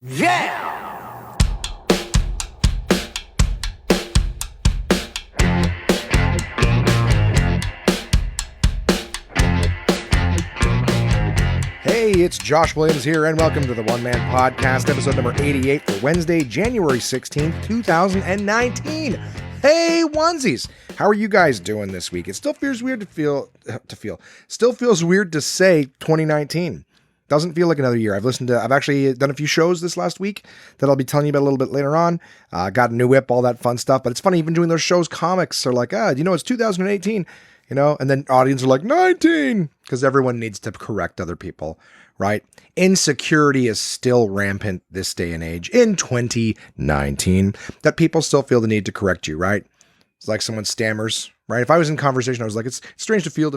Yeah! Hey, it's Josh Williams here, and welcome to the One Man Podcast, episode number 88 for Wednesday, January 16th, 2019. Hey, onesies! How are you guys doing this week? It still feels weird still feels weird to say 2019. Doesn't feel like another year. I've actually done a few shows this last week that I'll be telling you about a little bit later on. Got a new whip, all that fun stuff. But it's funny, even doing those shows, comics are like, it's 2018, and then audience are like 19, because everyone needs to correct other people, right? Insecurity is still rampant this day and age in 2019, that people still feel the need to correct you, right? It's like someone stammers, right? If I was in conversation, I was like, it's strange to feel,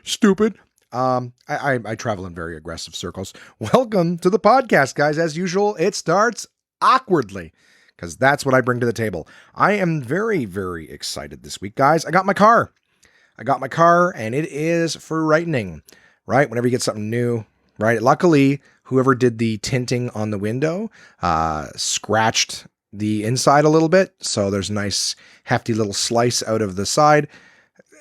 stupid. I travel in very aggressive circles. Welcome to the podcast, guys. As usual, it starts awkwardly, because that's what I bring to the table. I am very, very excited this week, guys. I got my car, and it is frightening, right? Whenever you get something new, right? Luckily, whoever did the tinting on the window scratched the inside a little bit, so there's a nice hefty little slice out of the side.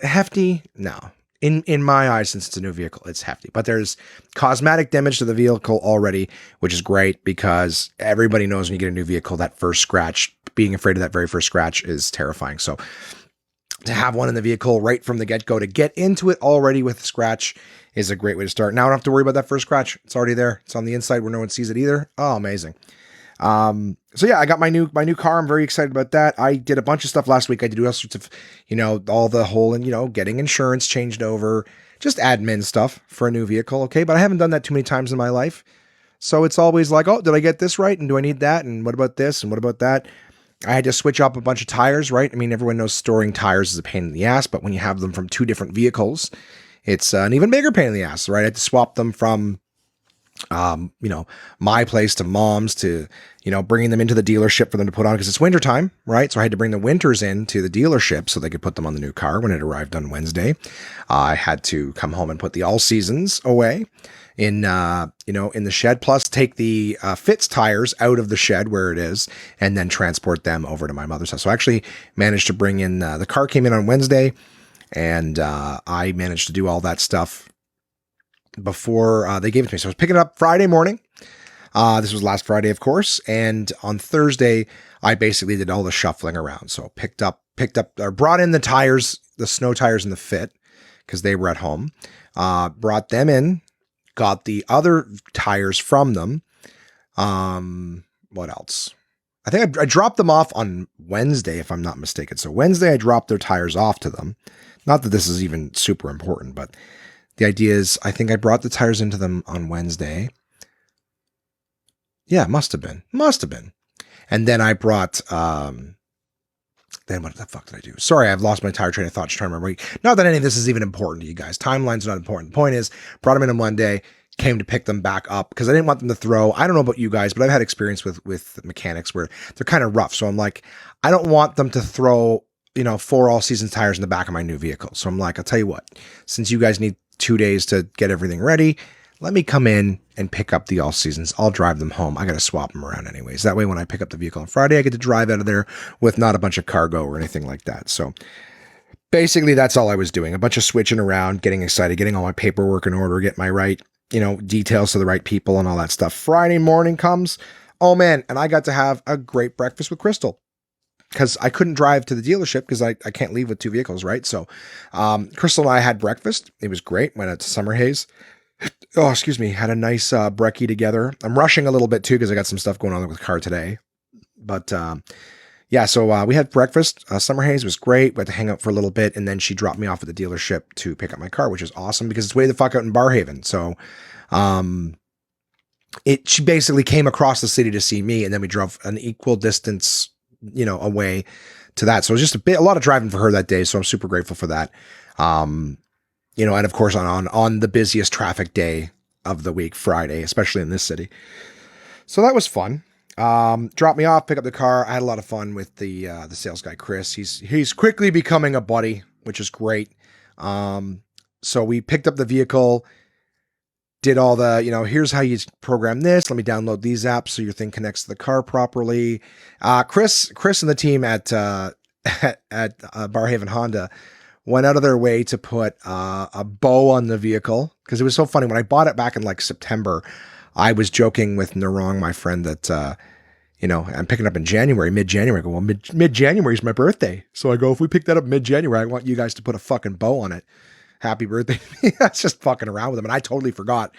Hefty? No. In my eyes, since it's a new vehicle, it's hefty. But there's cosmetic damage to the vehicle already, which is great, because everybody knows when you get a new vehicle, that first scratch, being afraid of that very first scratch is terrifying. So to have one in the vehicle right from the get-go, to get into it already with a scratch, is a great way to start. Now I don't have to worry about that first scratch. It's already there. It's on the inside where no one sees it either. Oh, amazing. So yeah, I got my new car. I'm very excited about that. I did a bunch of stuff last week. I did all sorts of, all the whole, and, getting insurance changed over, just admin stuff for a new vehicle. Okay. But I haven't done that too many times in my life. So it's always like, oh, did I get this right? And do I need that? And what about this? And what about that? I had to switch up a bunch of tires, right? I mean, everyone knows storing tires is a pain in the ass, but when you have them from two different vehicles, it's an even bigger pain in the ass, right? I had to swap them from my place to mom's to, bringing them into the dealership for them to put on, because it's winter time, right? So I had to bring the winters in to the dealership so they could put them on the new car when it arrived on Wednesday. I had to come home and put the all seasons away in the shed, plus take the Fitz tires out of the shed where it is, and then transport them over to my mother's house. So I actually managed to bring in, the car came in on Wednesday, and I managed to do all that stuff before they gave it to me. So I was picking it up Friday morning. This was last Friday, of course. And on Thursday, I basically did all the shuffling around. So brought in the tires, the snow tires and the Fit, because they were at home. Brought them in, got the other tires from them. What else? I think I dropped them off on Wednesday, if I'm not mistaken. So Wednesday, I dropped their tires off to them. Not that this is even super important, but the idea is, I think I brought the tires into them on Wednesday. Yeah, must have been. And then I brought, then what the fuck did I do? Sorry, I've lost my tire train of thought. Just trying to remember. Not that any of this is even important to you guys. Timeline's not important. The point is, brought them in on Monday, came to pick them back up, because I didn't want them to throw. I don't know about you guys, but I've had experience with mechanics where they're kind of rough. So I'm like, I don't want them to throw, 4 all season tires in the back of my new vehicle. So I'm like, I'll tell you what, since you guys need 2 days to get everything ready, let me come in and pick up the all seasons. I'll drive them home. I got to swap them around anyways. That way, when I pick up the vehicle on Friday, I get to drive out of there with not a bunch of cargo or anything like that. So basically, that's all I was doing. A bunch of switching around, getting excited, getting all my paperwork in order, get my right, details to the right people and all that stuff. Friday morning comes. Oh man. And I got to have a great breakfast with Crystal, because I couldn't drive to the dealership because I can't leave with 2 vehicles, right? So Crystal and I had breakfast. It was great. Went out to Summer Haze. Oh, excuse me. Had a nice brekkie together. I'm rushing a little bit too, because I got some stuff going on with the car today. But so we had breakfast. Summer Haze was great. We had to hang out for a little bit, and then she dropped me off at the dealership to pick up my car, which is awesome because it's way the fuck out in Barhaven. So she basically came across the city to see me, and then we drove an equal distance away to that. So it was just a lot of driving for her that day. So I'm super grateful for that. And of course on the busiest traffic day of the week, Friday, especially in this city. So that was fun. Dropped me off, pick up the car. I had a lot of fun with the sales guy, Chris. He's quickly becoming a buddy, which is great. So we picked up the vehicle, did all the, here's how you program this. Let me download these apps so your thing connects to the car properly. Chris and the team at Barhaven Honda went out of their way to put a bow on the vehicle, because it was so funny. When I bought it back in like September, I was joking with Narong, my friend, that, I'm picking up in January, mid-January. I go, well, mid-January is my birthday. So I go, if we pick that up mid-January, I want you guys to put a fucking bow on it. Happy birthday. That's just fucking around with them. And I totally forgot,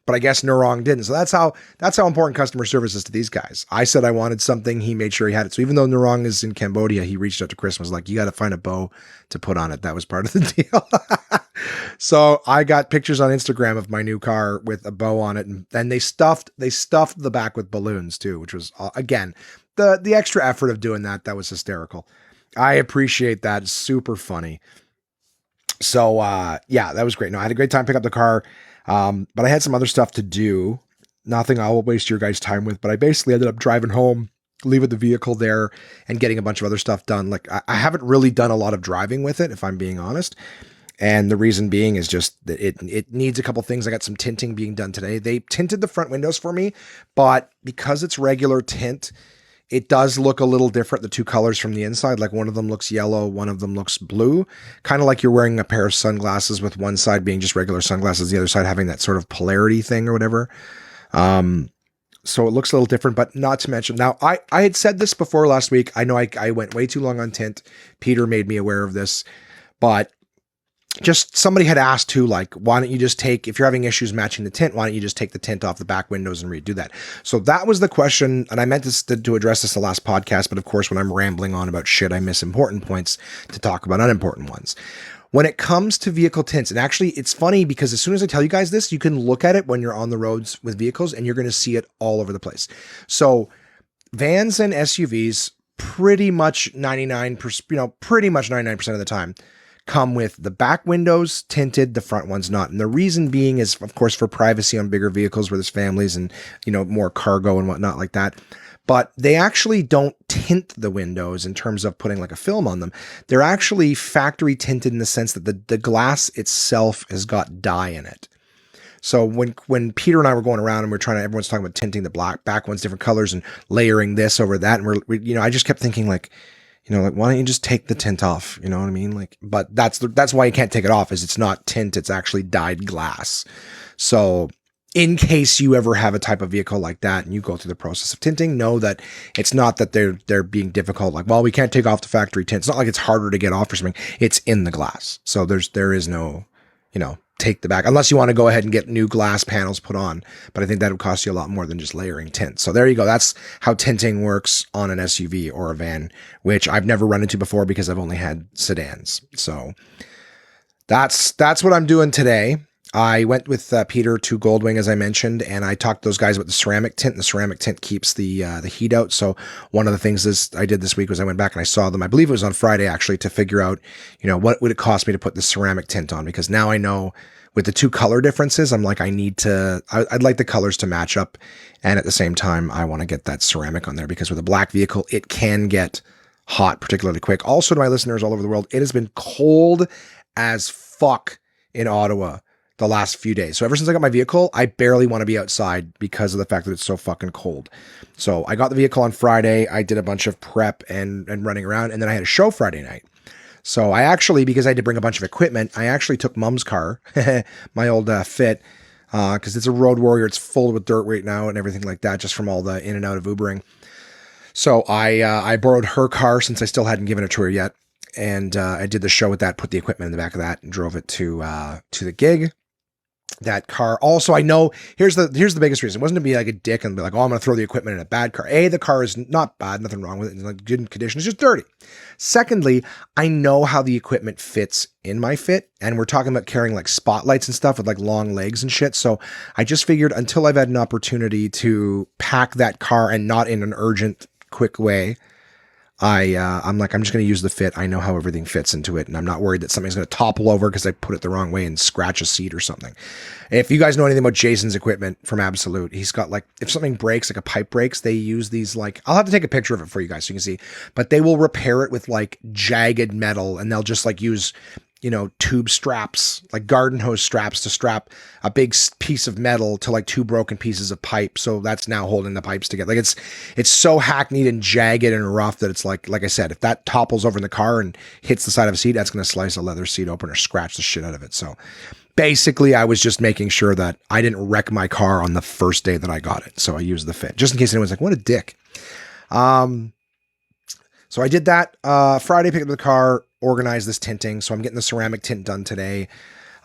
but I guess Narong didn't. So that's how important customer service is to these guys. I said I wanted something. He made sure he had it. So even though Narong is in Cambodia, he reached out to Chris and was like, you got to find a bow to put on it. That was part of the deal. So I got pictures on Instagram of my new car with a bow on it. And they stuffed the back with balloons too, which was, again, the extra effort of doing that. That was hysterical. I appreciate that. It's super funny. So, yeah, that was great. No, I had a great time picking up the car. But I had some other stuff to do. Nothing I'll waste your guys' time with, but I basically ended up driving home, leaving the vehicle there, and getting a bunch of other stuff done. Like, I haven't really done a lot of driving with it, if I'm being honest. And the reason being is just that it needs a couple things. I got some tinting being done today. They tinted the front windows for me, but because it's regular tint, it does look a little different, the two colors from the inside. Like one of them looks yellow, one of them looks blue. Kind of like you're wearing a pair of sunglasses with one side being just regular sunglasses, the other side having that sort of polarity thing or whatever. So it looks a little different, but not to mention, now I had said this before last week. I know I went way too long on tint. Peter made me aware of this, but just somebody had asked too, like, why don't you just take, if you're having issues matching the tint, why don't you just take the tint off the back windows and redo that? So that was the question. And I meant to address this the last podcast, but of course, when I'm rambling on about shit, I miss important points to talk about unimportant ones. When it comes to vehicle tints, and actually it's funny because as soon as I tell you guys this, you can look at it when you're on the roads with vehicles and you're going to see it all over the place. So vans and SUVs, pretty much 99% of the time, come with the back windows tinted, the front ones not. And the reason being is, of course, for privacy on bigger vehicles where there's families and, more cargo and whatnot like that. But they actually don't tint the windows in terms of putting like a film on them. They're actually factory tinted in the sense that the glass itself has got dye in it. So when Peter and I were going around and everyone's talking about tinting the black back ones different colors and layering this over that. And I just kept thinking like, why don't you just take the tint off? You know what I mean? Like, but that's why you can't take it off, is it's not tint. It's actually dyed glass. So in case you ever have a type of vehicle like that and you go through the process of tinting, know that it's not that they're being difficult. Like, well, we can't take off the factory tint. It's not like it's harder to get off or something. It's in the glass. So there is no, take the back, unless you want to go ahead and get new glass panels put on. But I think that would cost you a lot more than just layering tint. So there you go. That's how tinting works on an SUV or a van, which I've never run into before because I've only had sedans. So that's what I'm doing today. I went with Peter to Goldwing, as I mentioned, and I talked to those guys about the ceramic tint. The ceramic tint keeps the heat out. So one of the things I did this week was I went back and I saw them. I believe it was on Friday, actually, to figure out, what would it cost me to put the ceramic tint on? Because now I know with the two color differences, I'm like, I'd like the colors to match up. And at the same time, I want to get that ceramic on there because with a black vehicle, it can get hot particularly quick. Also, to my listeners all over the world, it has been cold as fuck in Ottawa the last few days. So ever since I got my vehicle, I barely want to be outside because of the fact that it's so fucking cold. So I got the vehicle on Friday. I did a bunch of prep and running around, and then I had a show Friday night. So I actually, because I had to bring a bunch of equipment, I actually took Mom's car, my old Fit, because it's a road warrior. It's full with dirt right now and everything like that, just from all the in and out of Ubering. So I borrowed her car since I still hadn't given it to her yet. And I did the show with that, put the equipment in the back of that, and drove it to the gig. That car. Also, I know here's the biggest reason. It wasn't to be like a dick and be like, oh, I'm going to throw the equipment in a bad car. A, the car is not bad, nothing wrong with it. It's like good condition. It's just dirty. Secondly, I know how the equipment fits in my Fit, and we're talking about carrying like spotlights and stuff with like long legs and shit. So I just figured until I've had an opportunity to pack that car and not in an urgent, quick way, I'm like, I'm just going to use the Fit. I know how everything fits into it, and I'm not worried that something's going to topple over because I put it the wrong way and scratch a seat or something. If you guys know anything about Jason's equipment from Absolute, he's got like, if something breaks, like a pipe breaks, they use these like, I'll have to take a picture of it for you guys so you can see, but they will repair it with like jagged metal, and they'll just like use tube straps, like garden hose straps to strap a big piece of metal to like two broken pieces of pipe. So that's now holding the pipes together. Like it's so hackneyed and jagged and rough that it's like I said, if that topples over in the car and hits the side of a seat, that's going to slice a leather seat open or scratch the shit out of it. So basically I was just making sure that I didn't wreck my car on the first day that I got it. So I used the fit just in case anyone's like, what a dick. So I did that, Friday, picked up the car, organized this tinting. So I'm getting the ceramic tint done today.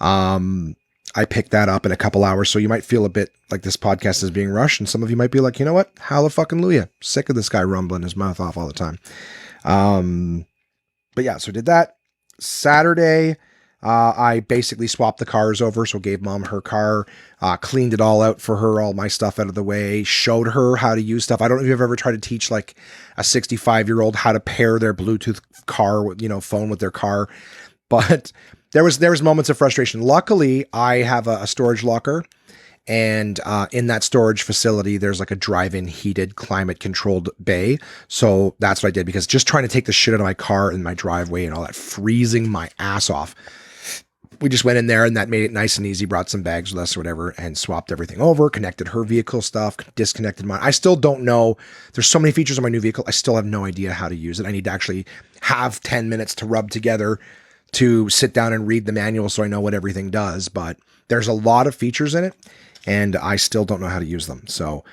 I picked that up in a couple hours. So you might feel a bit like this podcast is being rushed. And some of you might be like, you know what? Hallelujah. Sick of this guy rumbling his mouth off all the time. But yeah, so did that. Saturday, I basically swapped the cars over. So gave mom her car, cleaned it all out for her, all my stuff out of the way, showed her how to use stuff. I don't know if you've ever tried to teach like a 65-year-old how to pair their Bluetooth car with, phone with their car. But there was moments of frustration. Luckily, I have a storage locker, and in that storage facility, there's like a drive-in heated climate controlled bay. So that's what I did, because just trying to take the shit out of my car in my driveway and all that, freezing my ass off. We just went in there and that made it nice and easy, brought some bags with us or whatever, and swapped everything over, connected her vehicle stuff, disconnected mine. I still don't know. There's so many features on my new vehicle. I still have no idea how to use it. I need to actually have 10 minutes to rub together to sit down and read the manual so I know what everything does. But there's a lot of features in it and I still don't know how to use them. So,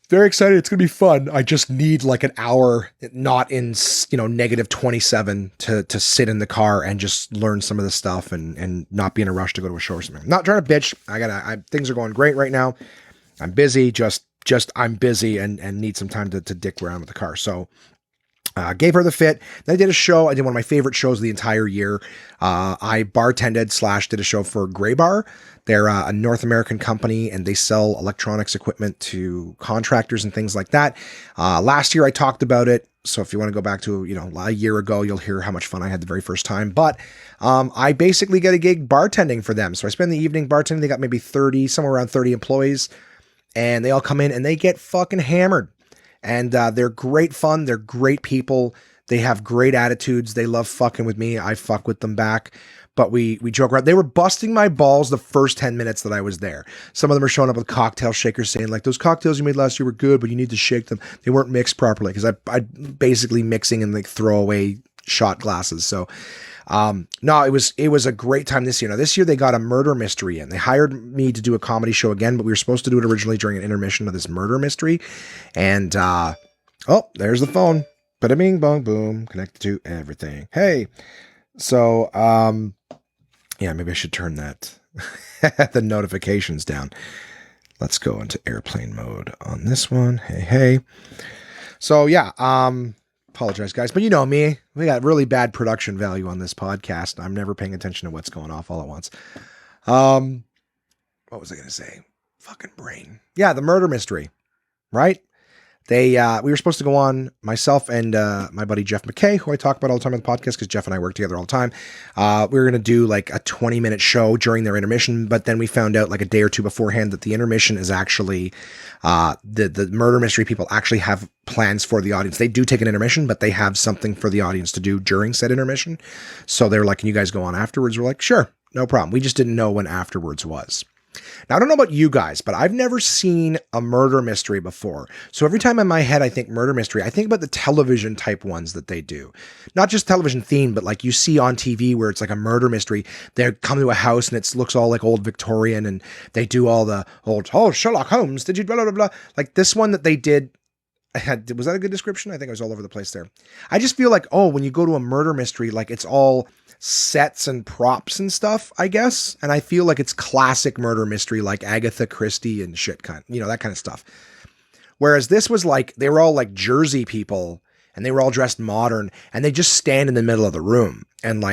very excited. It's going to be fun. I just need like an hour, not in, negative 27 to sit in the car and just learn some of the stuff and not be in a rush to go to a show or something. I'm not trying to bitch. Things are going great right now. I'm busy. I'm busy and need some time to dick around with the car. So, gave her the fit. Then I did a show. I did one of my favorite shows of the entire year. I bartended / did a show for Gray Bar. They're a North American company and they sell electronics equipment to contractors and things like that. Last year I talked about it. So if you want to go back to, a year ago, you'll hear how much fun I had the very first time. But I basically get a gig bartending for them. So I spend the evening bartending. They got maybe somewhere around 30 employees, and they all come in and they get fucking hammered. And they're great fun. They're great people. They have great attitudes. They love fucking with me. I fuck with them back. But we joke around. They were busting my balls the first 10 minutes that I was there. Some of them are showing up with cocktail shakers saying like, those cocktails you made last year were good, but you need to shake them. They weren't mixed properly, because I basically mixing in like throwaway shot glasses. So no, it was a great time this year. Now this year they got a murder mystery in. They hired me to do a comedy show again, but we were supposed to do it originally during an intermission of this murder mystery. And there's the phone. Bada bing bong boom, connected to everything. Hey. So yeah, maybe I should turn that the notifications down. Let's go into airplane mode on this one. Hey. So yeah, apologize guys, but you know me, we got really bad production value on this podcast. I'm never paying attention to what's going off all at once. What was I going to say? Fucking brain. Yeah, the murder mystery, right? We were supposed to go on, myself and my buddy Jeff McKay, who I talk about all the time on the podcast because Jeff and I work together all the time. We were going to do like a 20-minute show during their intermission, but then we found out like a day or two beforehand that the intermission is actually the murder mystery people actually have plans for the audience. They do take an intermission, but they have something for the audience to do during said intermission. So they're like, can you guys go on afterwards? We're like, sure, no problem. We just didn't know when afterwards was. Now, I don't know about you guys, but I've never seen a murder mystery before. So every time in my head I think murder mystery, I think about the television type ones that they do. Not just television themed, but like you see on TV where it's like a murder mystery. They come to a house and it looks all like old Victorian and they do all the old, oh, Sherlock Holmes, did you blah, blah, blah. Like this one that they did, was that a good description? I think I was all over the place there. I just feel like, when you go to a murder mystery, like it's all sets and props and stuff, I guess. And I feel like it's classic murder mystery, like Agatha Christie and shit that kind of stuff. Whereas this was like, they were all like Jersey people and they were all dressed modern and they just stand in the middle of the room and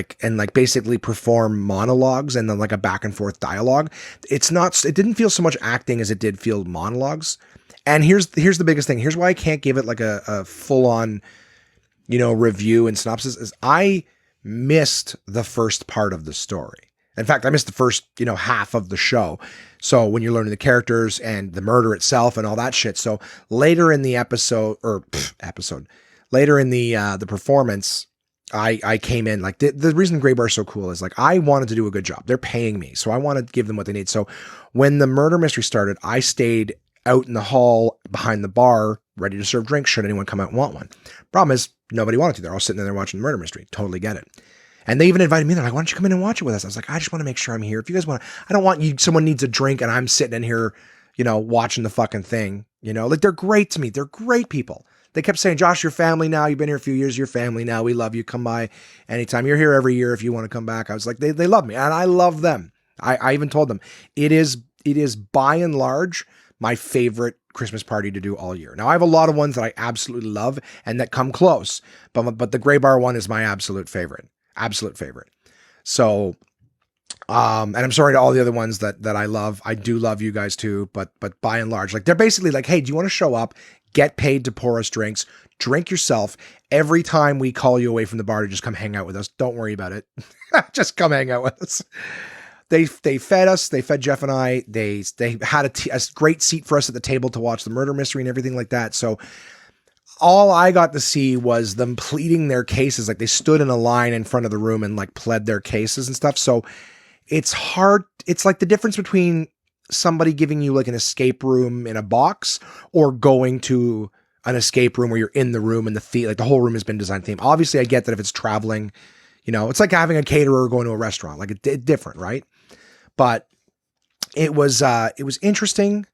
basically perform monologues and then like a back and forth dialogue. It didn't feel so much acting as it did feel monologues. And here's the biggest thing. Here's why I can't give it like a full on, review and synopsis is I missed the first part of the story. In fact, I missed the first, half of the show. So when you're learning the characters and the murder itself and all that shit. So later in the later in the performance, I came in like the reason Gray Bar is so cool is like I wanted to do a good job. They're paying me, so I want to give them what they need. So when the murder mystery started, I stayed out in the hall behind the bar, ready to serve drinks should anyone come out and want one. Problem is, nobody wanted to. They're all sitting there watching the murder mystery. Totally get it. And they even invited me. They're like, "Why don't you come in and watch it with us?" I was like, "I just want to make sure I'm here. If you guys want, I don't want you. Someone needs a drink, and I'm sitting in here, watching the fucking thing. Like they're great to me. They're great people." They kept saying, "Josh, your family now. You've been here a few years. Your family now. We love you. Come by anytime. You're here every year if you want to come back." I was like, they love me, and I love them. I even told them it is by and large my favorite Christmas party to do all year. Now I have a lot of ones that I absolutely love and that come close, but the Gray Bar one is my absolute favorite. Absolute favorite. So, and I'm sorry to all the other ones that I love. I do love you guys too, but by and large, like they're basically like, "Hey, do you want to show up, get paid to pour us drinks, drink yourself every time we call you away from the bar to just come hang out with us? Don't worry about it. Just come hang out with us." They fed us. They fed Jeff and I. They had a great seat for us at the table to watch the murder mystery and everything like that. So all I got to see was them pleading their cases. Like they stood in a line in front of the room and like pled their cases and stuff. So it's hard. It's like the difference between somebody giving you like an escape room in a box or going to an escape room where you're in the room and like the whole room has been designed theme. Obviously I get that if it's traveling, it's like having a caterer going to a restaurant, like it's different, right? But it was interesting,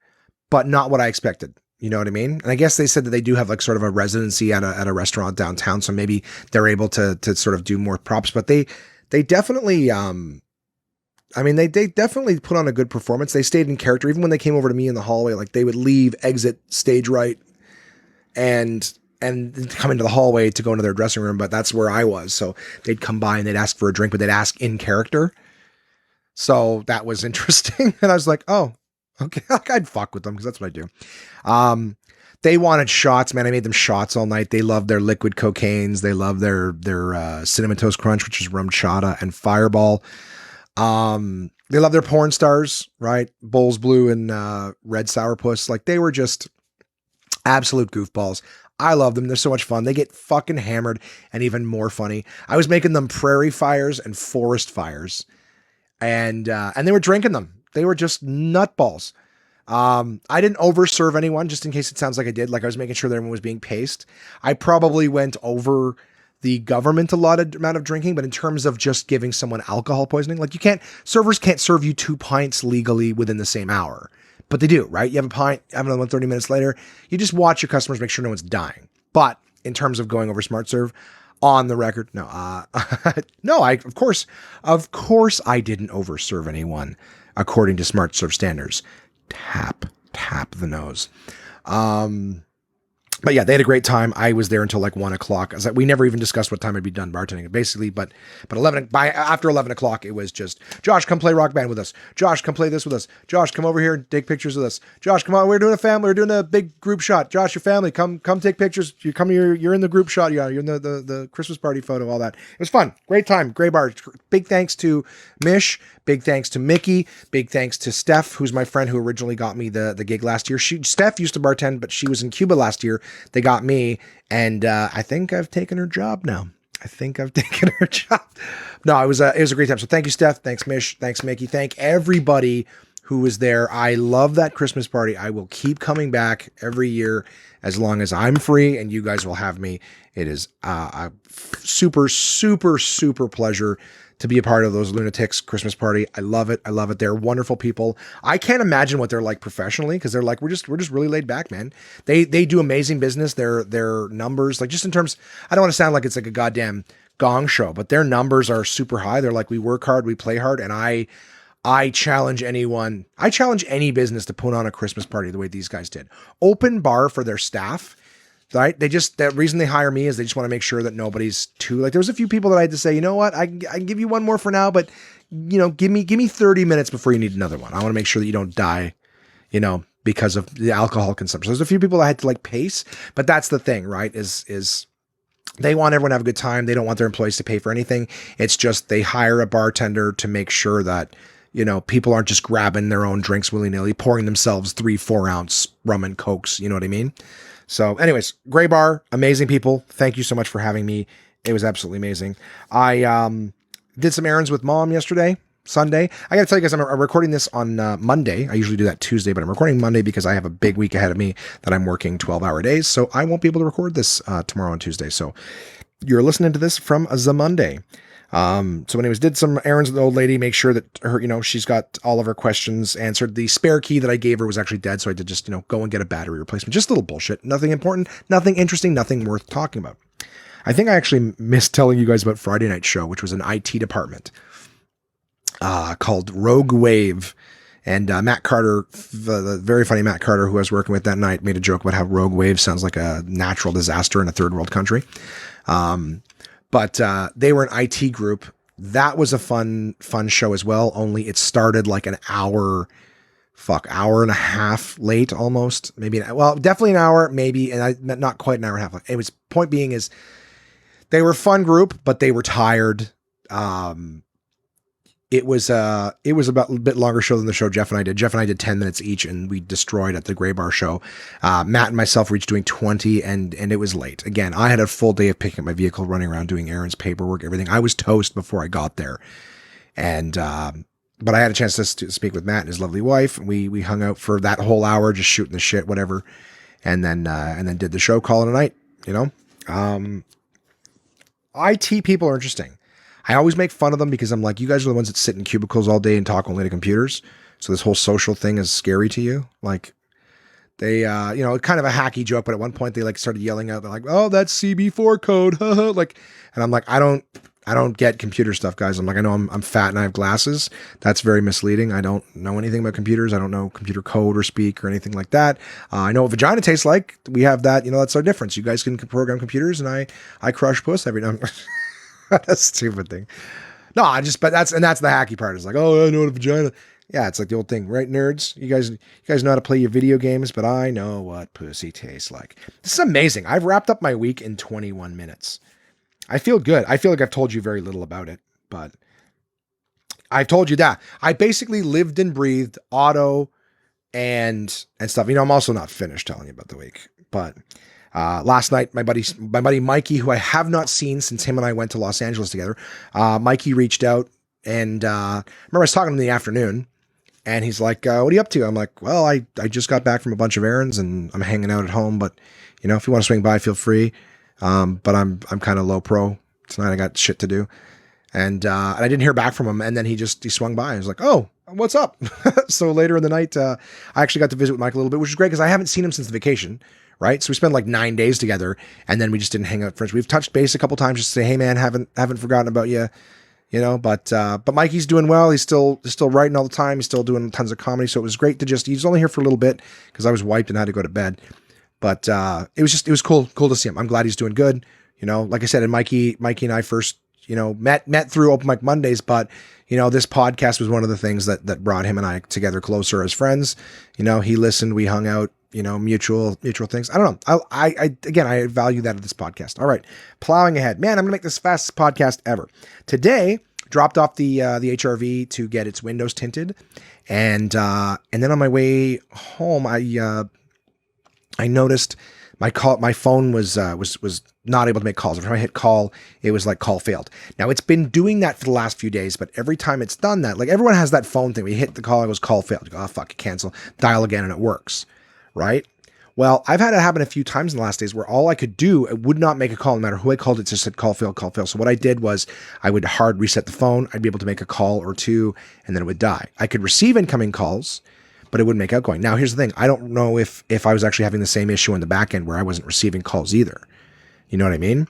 but not what I expected. You know what I mean? And I guess they said that they do have like sort of a residency at a restaurant downtown. So maybe they're able to sort of do more props, but they definitely, they definitely put on a good performance. They stayed in character. Even when they came over to me in the hallway, like they would leave, exit stage right and come into the hallway to go into their dressing room. But that's where I was. So they'd come by and they'd ask for a drink, but they'd ask in character. So that was interesting. And I was like, oh, okay. I'd fuck with them because that's what I do. They wanted shots, man. I made them shots all night. They love their liquid cocaines. They love their Cinnamon Toast Crunch, which is rum chata and Fireball. They love their porn stars, right? Bulls Blue and Red Sourpuss. Like they were just absolute goofballs. I love them. They're so much fun. They get fucking hammered and even more funny. I was making them prairie fires and forest fires. And they were drinking them. They were just nutballs. I didn't overserve anyone just in case it sounds like I did. Like I was making sure that everyone was being paced. I probably went over the government allotted amount of drinking, but in terms of just giving someone alcohol poisoning, like servers can't serve you 2 pints legally within the same hour, but they do, right? You have a pint, have another one 30 minutes later. You just watch your customers, make sure no one's dying. But in terms of going over smart serve, on the record, no, no, of course I didn't overserve anyone according to smart serve standards. Tap the nose. But yeah, they had a great time. I was there until like 1 o'clock. I was like, we never even discussed what time I'd be done bartending, basically. But after 11 o'clock, it was just, "Josh, come play Rock Band with us. Josh, come play this with us. Josh, come over here and take pictures with us. Josh, come on, we're doing a family. We're doing a big group shot. Josh, your family, come take pictures. You're in the group shot. Yeah, you're in the Christmas party photo. All that. It was fun. Great time. Gray Bar. Big thanks to Mish. Big thanks to Mickey. Big thanks to Steph, who's my friend who originally got me the gig last year. Steph used to bartend, but she was in Cuba last year. They got me, and I think I've taken her job now. No, it was a great time. So thank you, Steph. Thanks, Mish. Thanks, Mickey. Thank everybody who was there. I love that Christmas party. I will keep coming back every year as long as I'm free and you guys will have me. It is a super, super, super pleasure to be a part of those lunatics Christmas party. I love it. They're wonderful people. I can't imagine what they're like professionally because they're like, we're just really laid back, man. They do amazing business. Their numbers, like just in terms, I don't want to sound like it's like a goddamn Gong Show, but their numbers are super high. They're like, we work hard, we play hard. And I challenge anyone. I challenge any business to put on a Christmas party the way these guys did. Open bar for their staff. Right? The reason they hire me is they just want to make sure that nobody's too, like, there was a few people that I had to say, you know what, I can give you one more for now, but give me 30 minutes before you need another one. I want to make sure that you don't die, because of the alcohol consumption. So there's a few people I had to like pace, but that's the thing, right? Is they want everyone to have a good time. They don't want their employees to pay for anything. It's just, they hire a bartender to make sure that, people aren't just grabbing their own drinks willy-nilly, pouring themselves 3-4 ounce rum and cokes. You know what I mean? So anyways, Gray Bar, amazing people. Thank you so much for having me It was absolutely amazing. I did some errands with mom yesterday, Sunday. I got to tell you guys, I'm recording this on Monday. I usually do that Tuesday, but I'm recording Monday because I have a big week ahead of me that I'm working 12-hour days. So I won't be able to record this tomorrow on Tuesday. So you're listening to this from the Monday. So anyways, did some errands with the old lady, make sure that her, she's got all of her questions answered. The spare key that I gave her was actually dead. So I did just, go and get a battery replacement. Just a little bullshit. Nothing important, nothing interesting, nothing worth talking about. I think I actually missed telling you guys about Friday Night Show, which was an IT department called Rogue Wave. And Matt Carter, the very funny Matt Carter, who I was working with that night, made a joke about how Rogue Wave sounds like a natural disaster in a third world country. But they were an IT group. That was a fun show as well. Only it started like an hour and a half late almost. Maybe, definitely an hour, maybe. And not quite an hour and a half. It was, point being is they were a fun group, but they were tired. It was about a bit longer show than the show Jeff and I did. Jeff and I did 10 minutes each, and we destroyed at the Gray Bar show. Matt and myself were each doing 20, and it was late. Again, I had a full day of picking up my vehicle, running around, doing errands, paperwork, everything. I was toast before I got there. And, but I had a chance to speak with Matt and his lovely wife. We hung out for that whole hour, just shooting the shit, whatever. And then did the show, call it a night, IT people are interesting. I always make fun of them because I'm like, you guys are the ones that sit in cubicles all day and talk only to computers. So this whole social thing is scary to you. Like they, kind of a hacky joke, but at one point they like started yelling out, they're like, oh, that's CB4 code. Like, and I'm like, I don't get computer stuff, guys. I'm like, I know I'm fat and I have glasses. That's very misleading. I don't know anything about computers. I don't know computer code or speak or anything like that. I know what vagina tastes like. We have that, that's our difference. You guys can program computers and I crush puss every now. That's a stupid thing. No, but that's the hacky part. It's like, oh, I know what a vagina. Yeah, it's like the old thing, right, nerds? You guys know how to play your video games, but I know what pussy tastes like. This is amazing. I've wrapped up my week in 21 minutes. I feel good. I feel like I've told you very little about it, but I've told you that. I basically lived and breathed auto and stuff. I'm also not finished telling you about the week, but last night, my buddy Mikey, who I have not seen since him and I went to Los Angeles together, Mikey reached out and I remember I was talking to him in the afternoon and he's like, what are you up to? I'm like, well, I just got back from a bunch of errands and I'm hanging out at home, but if you want to swing by, feel free. But I'm kind of low pro tonight. I got shit to do. And I didn't hear back from him. And then he swung by and was like, oh, what's up? So later in the night, I actually got to visit with Mike a little bit, which is great because I haven't seen him since the vacation. Right. So we spent like 9 days together and then we just didn't hang out for. We've touched base a couple times just to say, hey man, haven't forgotten about you, but Mikey's doing well. He's still writing all the time. He's still doing tons of comedy. So it was great he's only here for a little bit because I was wiped and had to go to bed. But it was cool to see him. I'm glad he's doing good. Like I said, and Mikey and I first, met through Open Mic Mondays, but this podcast was one of the things that brought him and I together closer as friends. He listened, we hung out, mutual things. I don't know. I value that of this podcast. All right. Plowing ahead, man, I'm gonna make this fastest podcast ever. Today, dropped off the HRV to get its windows tinted. And then on my way home, I noticed my phone was not able to make calls. Every time I hit call, it was like call failed. Now it's been doing that for the last few days, but every time it's done that, like everyone has that phone thing where you hit the call, it goes call failed. You go, oh fuck, cancel, dial again, and it works. Right? Well, I've had it happen a few times in the last days where all I could do, it would not make a call no matter who I called. It just said call failed, call failed. So what I did was I would hard reset the phone. I'd be able to make a call or two and then it would die. I could receive incoming calls, but it wouldn't make outgoing. Now, here's the thing. I don't know if I was actually having the same issue on the back end where I wasn't receiving calls either. You know what I mean?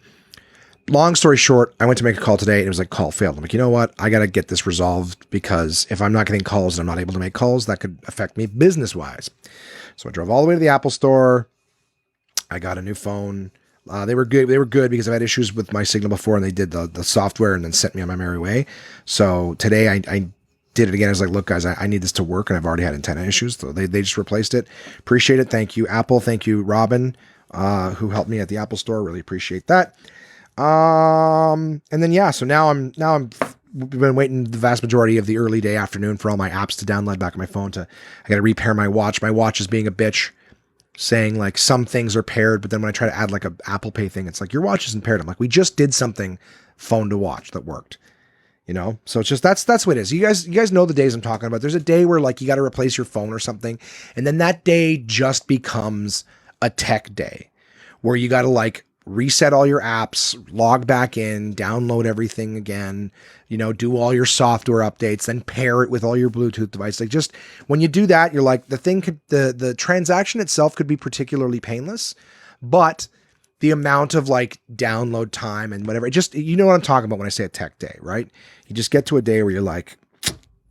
Long story short, I went to make a call today and it was like call failed. I'm like, you know what? I got to get this resolved because if I'm not getting calls and I'm not able to make calls, that could affect me business wise. So I drove all the way to the Apple store. I got a new phone. They were good. They were good because I've had issues with my signal before and they did the software and then sent me on my merry way. So today I did it again. I was like, look guys, I need this to work and I've already had antenna issues. So they just replaced it. Appreciate it. Thank you, Apple. Thank you, Robin, who helped me at the Apple store. Really appreciate that. And then, yeah, so now I'm we've been waiting the vast majority of the early day afternoon for all my apps to download back on my phone I got to repair my watch. My watch is being a bitch. saying like some things are paired, but then when I try to add like a Apple Pay thing, it's like your watch isn't paired. I'm like, we just did something phone to watch that worked. You know, so it's just that's what it is. You guys know the days I'm talking about. There's a day where like you got to replace your phone or something, and then that day just becomes a tech day where you got to like reset all your apps, log back in, download everything again, you know, do all your software updates, then pair it with all your Bluetooth device. Like just when you do that, you're like the transaction itself could be particularly painless, but the amount of like download time and whatever, just, you know what I'm talking about when I say a tech day, right? You just get to a day where you're like,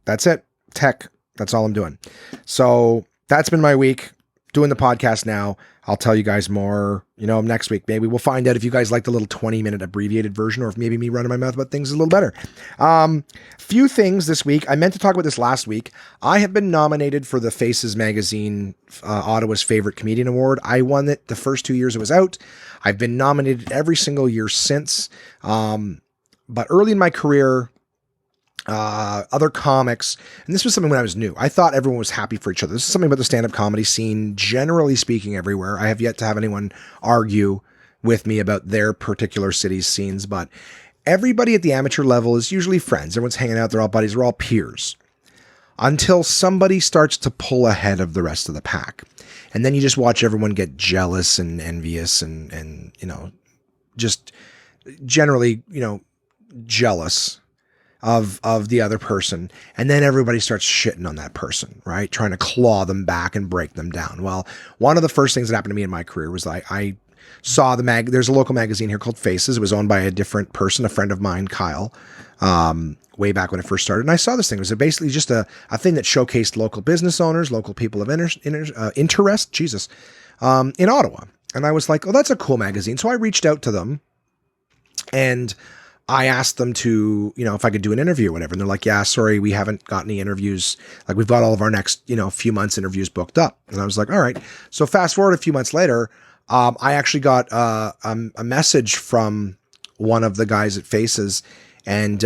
that's it, tech, that's all I'm doing. So that's been my week doing the podcast now. I'll tell you guys more, you know, next week. Maybe we'll find out if you guys like the little 20-minute abbreviated version or if maybe me running my mouth about things is a little better. Few things this week. I meant to talk about this last week. I have been nominated for the Faces Magazine Ottawa's Favorite Comedian Award. I won it the first 2 years it was out. I've been nominated every single year since. But early in my career, other comics, and this was something when I was new, I thought everyone was happy for each other. This is something about the stand-up comedy scene, generally speaking, everywhere. I have yet to have anyone argue with me about their particular city's scenes, but everybody at the amateur level is usually friends. Everyone's hanging out, they're all buddies, they're all peers. Until somebody starts to pull ahead of the rest of the pack. And then you just watch everyone get jealous and envious and you know, just generally, you know, jealous of the other person. And then everybody starts shitting on that person, right? Trying to claw them back and break them down. Well, one of the first things that happened to me in my career was I saw there's a local magazine here called Faces. It was owned by a different person, a friend of mine, Kyle, way back when it first started. And I saw this thing. It was basically just a thing that showcased local business owners, local people of interest, in Ottawa. And I was like, oh, that's a cool magazine. So I reached out to them and I asked them to, you know, if I could do an interview or whatever. And they're like, yeah, sorry, we haven't got any interviews. Like we've got all of our next, you know, few months interviews booked up. And I was like, all right. So fast forward a few months later, I actually got a message from one of the guys at Faces, and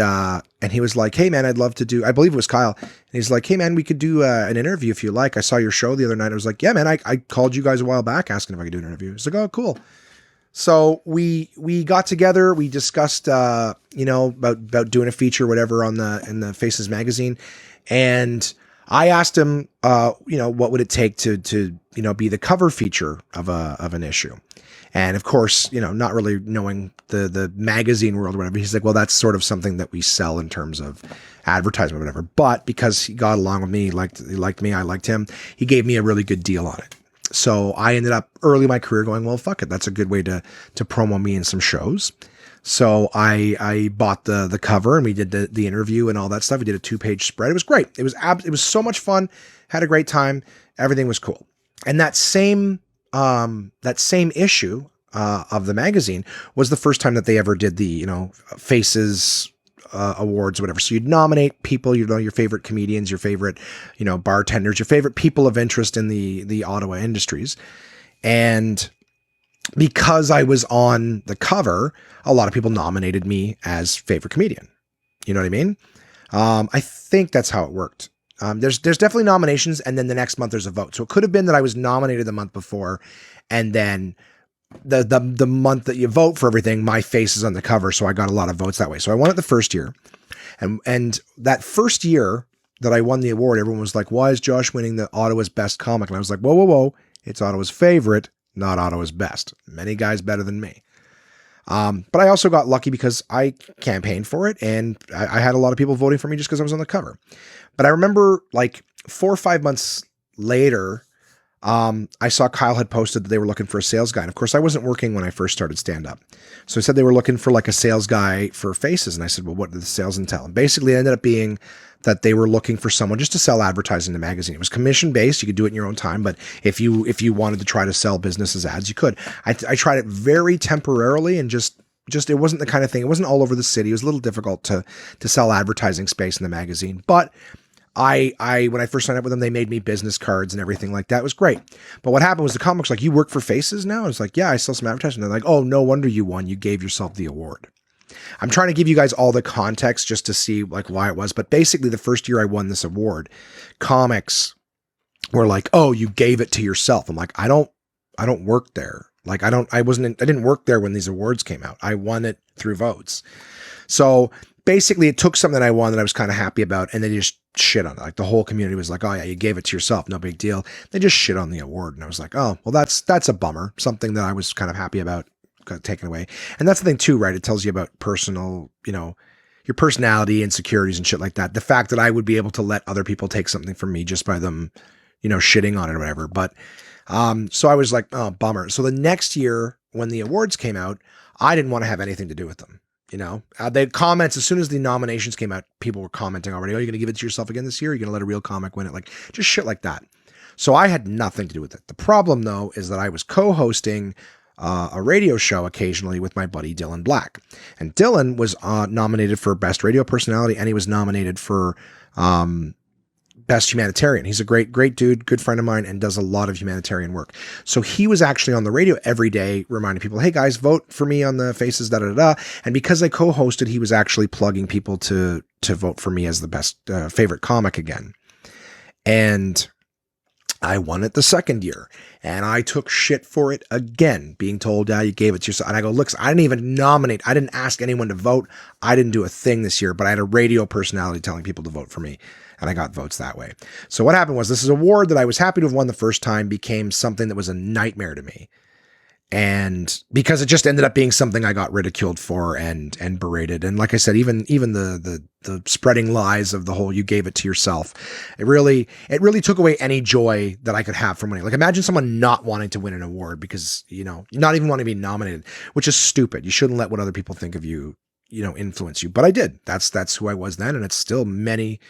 he was like, hey man, I'd love to do, I believe it was Kyle. And he's like, hey man, we could do an interview if you like. I saw your show the other night. I was like, yeah man, I called you guys a while back asking if I could do an interview. It's like, oh, cool. So we got together, we discussed, you know, about doing a feature, whatever, in the Faces magazine. And I asked him, you know, what would it take to, you know, be the cover feature of an issue. And of course, you know, not really knowing the magazine world or whatever, he's like, well, that's sort of something that we sell in terms of advertisement or whatever. But because he got along with me, he liked me, I liked him, he gave me a really good deal on it. So I ended up early in my career going, well, fuck it. That's a good way to promo me in some shows. So I bought the cover and we did the interview and all that stuff. We did a 2-page spread. It was great. It was so much fun. Had a great time. Everything was cool. And that same issue of the magazine was the first time that they ever did the, you know, Faces awards, or whatever. So you'd nominate people, you know, your favorite comedians, your favorite, you know, bartenders, your favorite people of interest in the Ottawa industries. And because I was on the cover, a lot of people nominated me as favorite comedian. You know what I mean? I think that's how it worked. There's definitely nominations, and then the next month there's a vote. So it could have been that I was nominated the month before, and then the month that you vote for everything, my face is on the cover. So I got a lot of votes that way. So I won it the first year. And that first year that I won the award, everyone was like, why is Josh winning the Ottawa's best comic? And I was like, whoa. It's Ottawa's favorite, not Ottawa's best. Many guys better than me. But I also got lucky because I campaigned for it and I had a lot of people voting for me just because I was on the cover. But I remember like 4 or 5 months later, I saw Kyle had posted that they were looking for a sales guy. And of course I wasn't working when I first started stand up. So he said they were looking for like a sales guy for Faces. And I said, well, what did the sales entail? And basically it ended up being that they were looking for someone just to sell advertising in the magazine. It was commission based. You could do it in your own time. But if you wanted to try to sell businesses ads, you could. I tried it very temporarily and just it wasn't the kind of thing. It wasn't all over the city. It was a little difficult to sell advertising space in the magazine. But when I first signed up with them, they made me business cards and everything like that. It was great. But what happened was the comics like, you work for Faces now? I was like, yeah, I sell some advertising. They're like, oh, no wonder you won. You gave yourself the award. I'm trying to give you guys all the context just to see like why it was. But basically the first year I won this award, comics were like, oh, you gave it to yourself. I'm like, I don't work there. Like I didn't work there when these awards came out. I won it through votes. So basically it took something that I won that I was kind of happy about, and they just shit on it. Like the whole community was like, oh yeah, you gave it to yourself. No big deal. They just shit on the award. And I was like, oh, well, that's a bummer. Something that I was kind of happy about got taken away. And that's the thing too, right? It tells you about personal, your personality, insecurities and shit like that. The fact that I would be able to let other people take something from me just by them, shitting on it or whatever. But, so I was like, oh, bummer. So the next year when the awards came out, I didn't want to have anything to do with them. They comments as soon as the nominations came out, people were commenting already. Oh, you're going to give it to yourself again this year? You're going to let a real comic win it? Like just shit like that. So I had nothing to do with it. The problem though, is that I was co-hosting a radio show occasionally with my buddy Dylan Black, and Dylan was nominated for Best Radio Personality, and he was nominated for Best Humanitarian. He's a great dude, good friend of mine, and does a lot of humanitarian work. So he was actually on the radio every day reminding people, hey guys, vote for me on the Faces, And because I co-hosted, he was actually plugging people to vote for me as the best favorite comic again. And I won it the second year, and I took shit for it again, being told, you gave it to yourself. And I go, look, I didn't even nominate. I didn't ask anyone to vote. I didn't do a thing this year, but I had a radio personality telling people to vote for me, and I got votes that way. So what happened was this award that I was happy to have won the first time became something that was a nightmare to me. And because it just ended up being something I got ridiculed for and berated. And like I said, even the spreading lies of the whole, you gave it to yourself. It really took away any joy that I could have from winning. Like imagine someone not wanting to win an award because, not even wanting to be nominated, which is stupid. You shouldn't let what other people think of you, influence you. But I did. That's who I was then. And it's still many,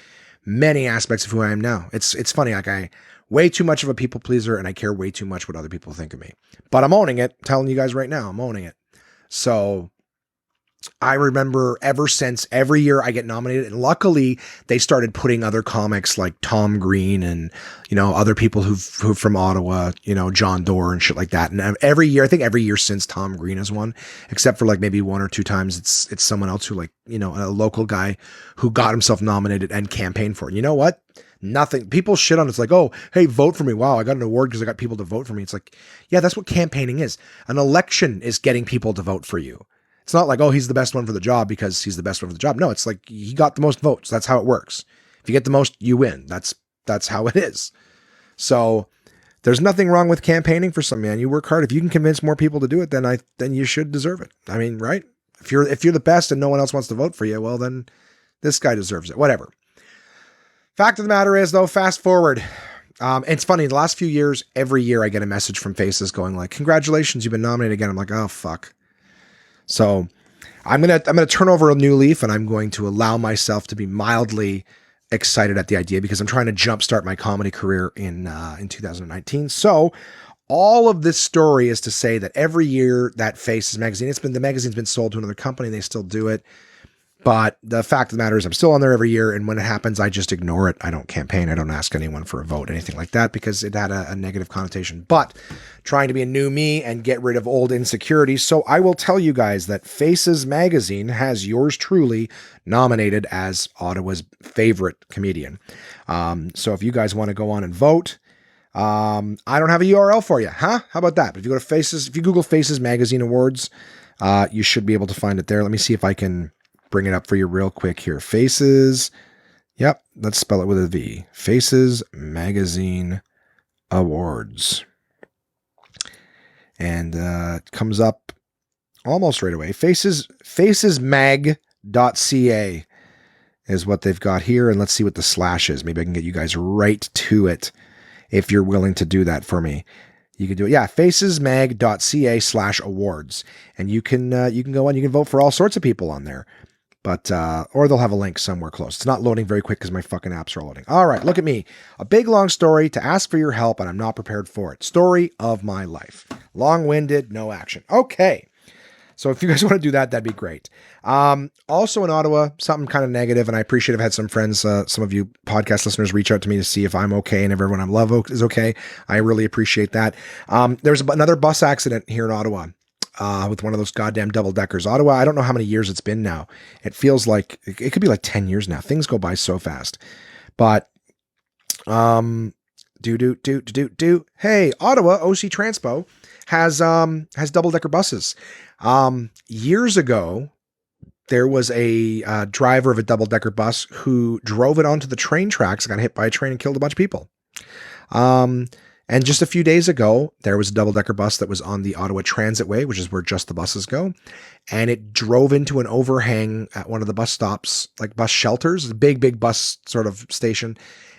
many aspects of who I am now. It's funny. Like I way too much of a people pleaser, and I care way too much what other people think of me. But I'm owning it. I'm telling you guys right now, I'm owning it. So I remember ever since every year I get nominated, and luckily they started putting other comics like Tom Green and, other people who from Ottawa, John Doerr and shit like that. And every year, I think every year since Tom Green has won, except for like maybe one or two times, it's someone else who like, a local guy who got himself nominated and campaigned for it. You know what? Nothing. People shit on it. It's like, oh, hey, vote for me. Wow, I got an award because I got people to vote for me. It's like, yeah, that's what campaigning is. An election is getting people to vote for you. It's not like, oh, he's the best one for the job because he's the best one for the job. No, it's like he got the most votes. That's how it works. If you get the most, you win. That's how it is. So there's nothing wrong with campaigning for something, man. You work hard. If you can convince more people to do it, then you should deserve it. I mean, right? If you're the best and no one else wants to vote for you, well, then this guy deserves it. Whatever. Fact of the matter is, though, fast forward. It's funny. The last few years, every year I get a message from Faces going like, congratulations, you've been nominated again. I'm like, oh, fuck. So I'm going to turn over a new leaf, and I'm going to allow myself to be mildly excited at the idea because I'm trying to jumpstart my comedy career in 2019. So all of this story is to say that every year that Faces magazine, the magazine's been sold to another company. They still do it. But the fact of the matter is I'm still on there every year. And when it happens, I just ignore it. I don't campaign. I don't ask anyone for a vote, anything like that, because it had a negative connotation. But trying to be a new me and get rid of old insecurities. So I will tell you guys that Faces magazine has yours truly nominated as Ottawa's favorite comedian. So if you guys want to go on and vote, I don't have a URL for you. Huh? How about that? But if you go to Faces, if you Google Faces Magazine Awards, you should be able to find it there. Let me see if I can bring it up for you real quick here. Faces. Yep. Let's spell it with a V. Faces Magazine Awards. And it comes up almost right away. Facesmag.ca is what they've got here. And let's see what the slash is. Maybe I can get you guys right to it if you're willing to do that for me. You can do it. Yeah, facesmag.ca/awards. And you can go on, you can vote for all sorts of people on there. But, or they'll have a link somewhere close. It's not loading very quick because my fucking apps are loading. All right, look at me. A big, long story to ask for your help, and I'm not prepared for it. Story of my life. Long-winded, no action. Okay. So if you guys want to do that, that'd be great. Also in Ottawa, something kind of negative, and I appreciate I've had some friends, some of you podcast listeners reach out to me to see if I'm okay and if everyone I love is okay. I really appreciate that. There's another bus accident here in Ottawa. With one of those goddamn double deckers. Ottawa, I don't know how many years it's been now. It feels like it could be like 10 years now. Things go by so fast. But, dude, Hey, Ottawa OC Transpo has double-decker buses. Years ago, there was a driver of a double-decker bus who drove it onto the train tracks, got hit by a train and killed a bunch of people. And just a few days ago, there was a double-decker bus that was on the Ottawa Transitway, which is where just the buses go. And it drove into an overhang at one of the bus stops, like bus shelters, a big bus sort of station,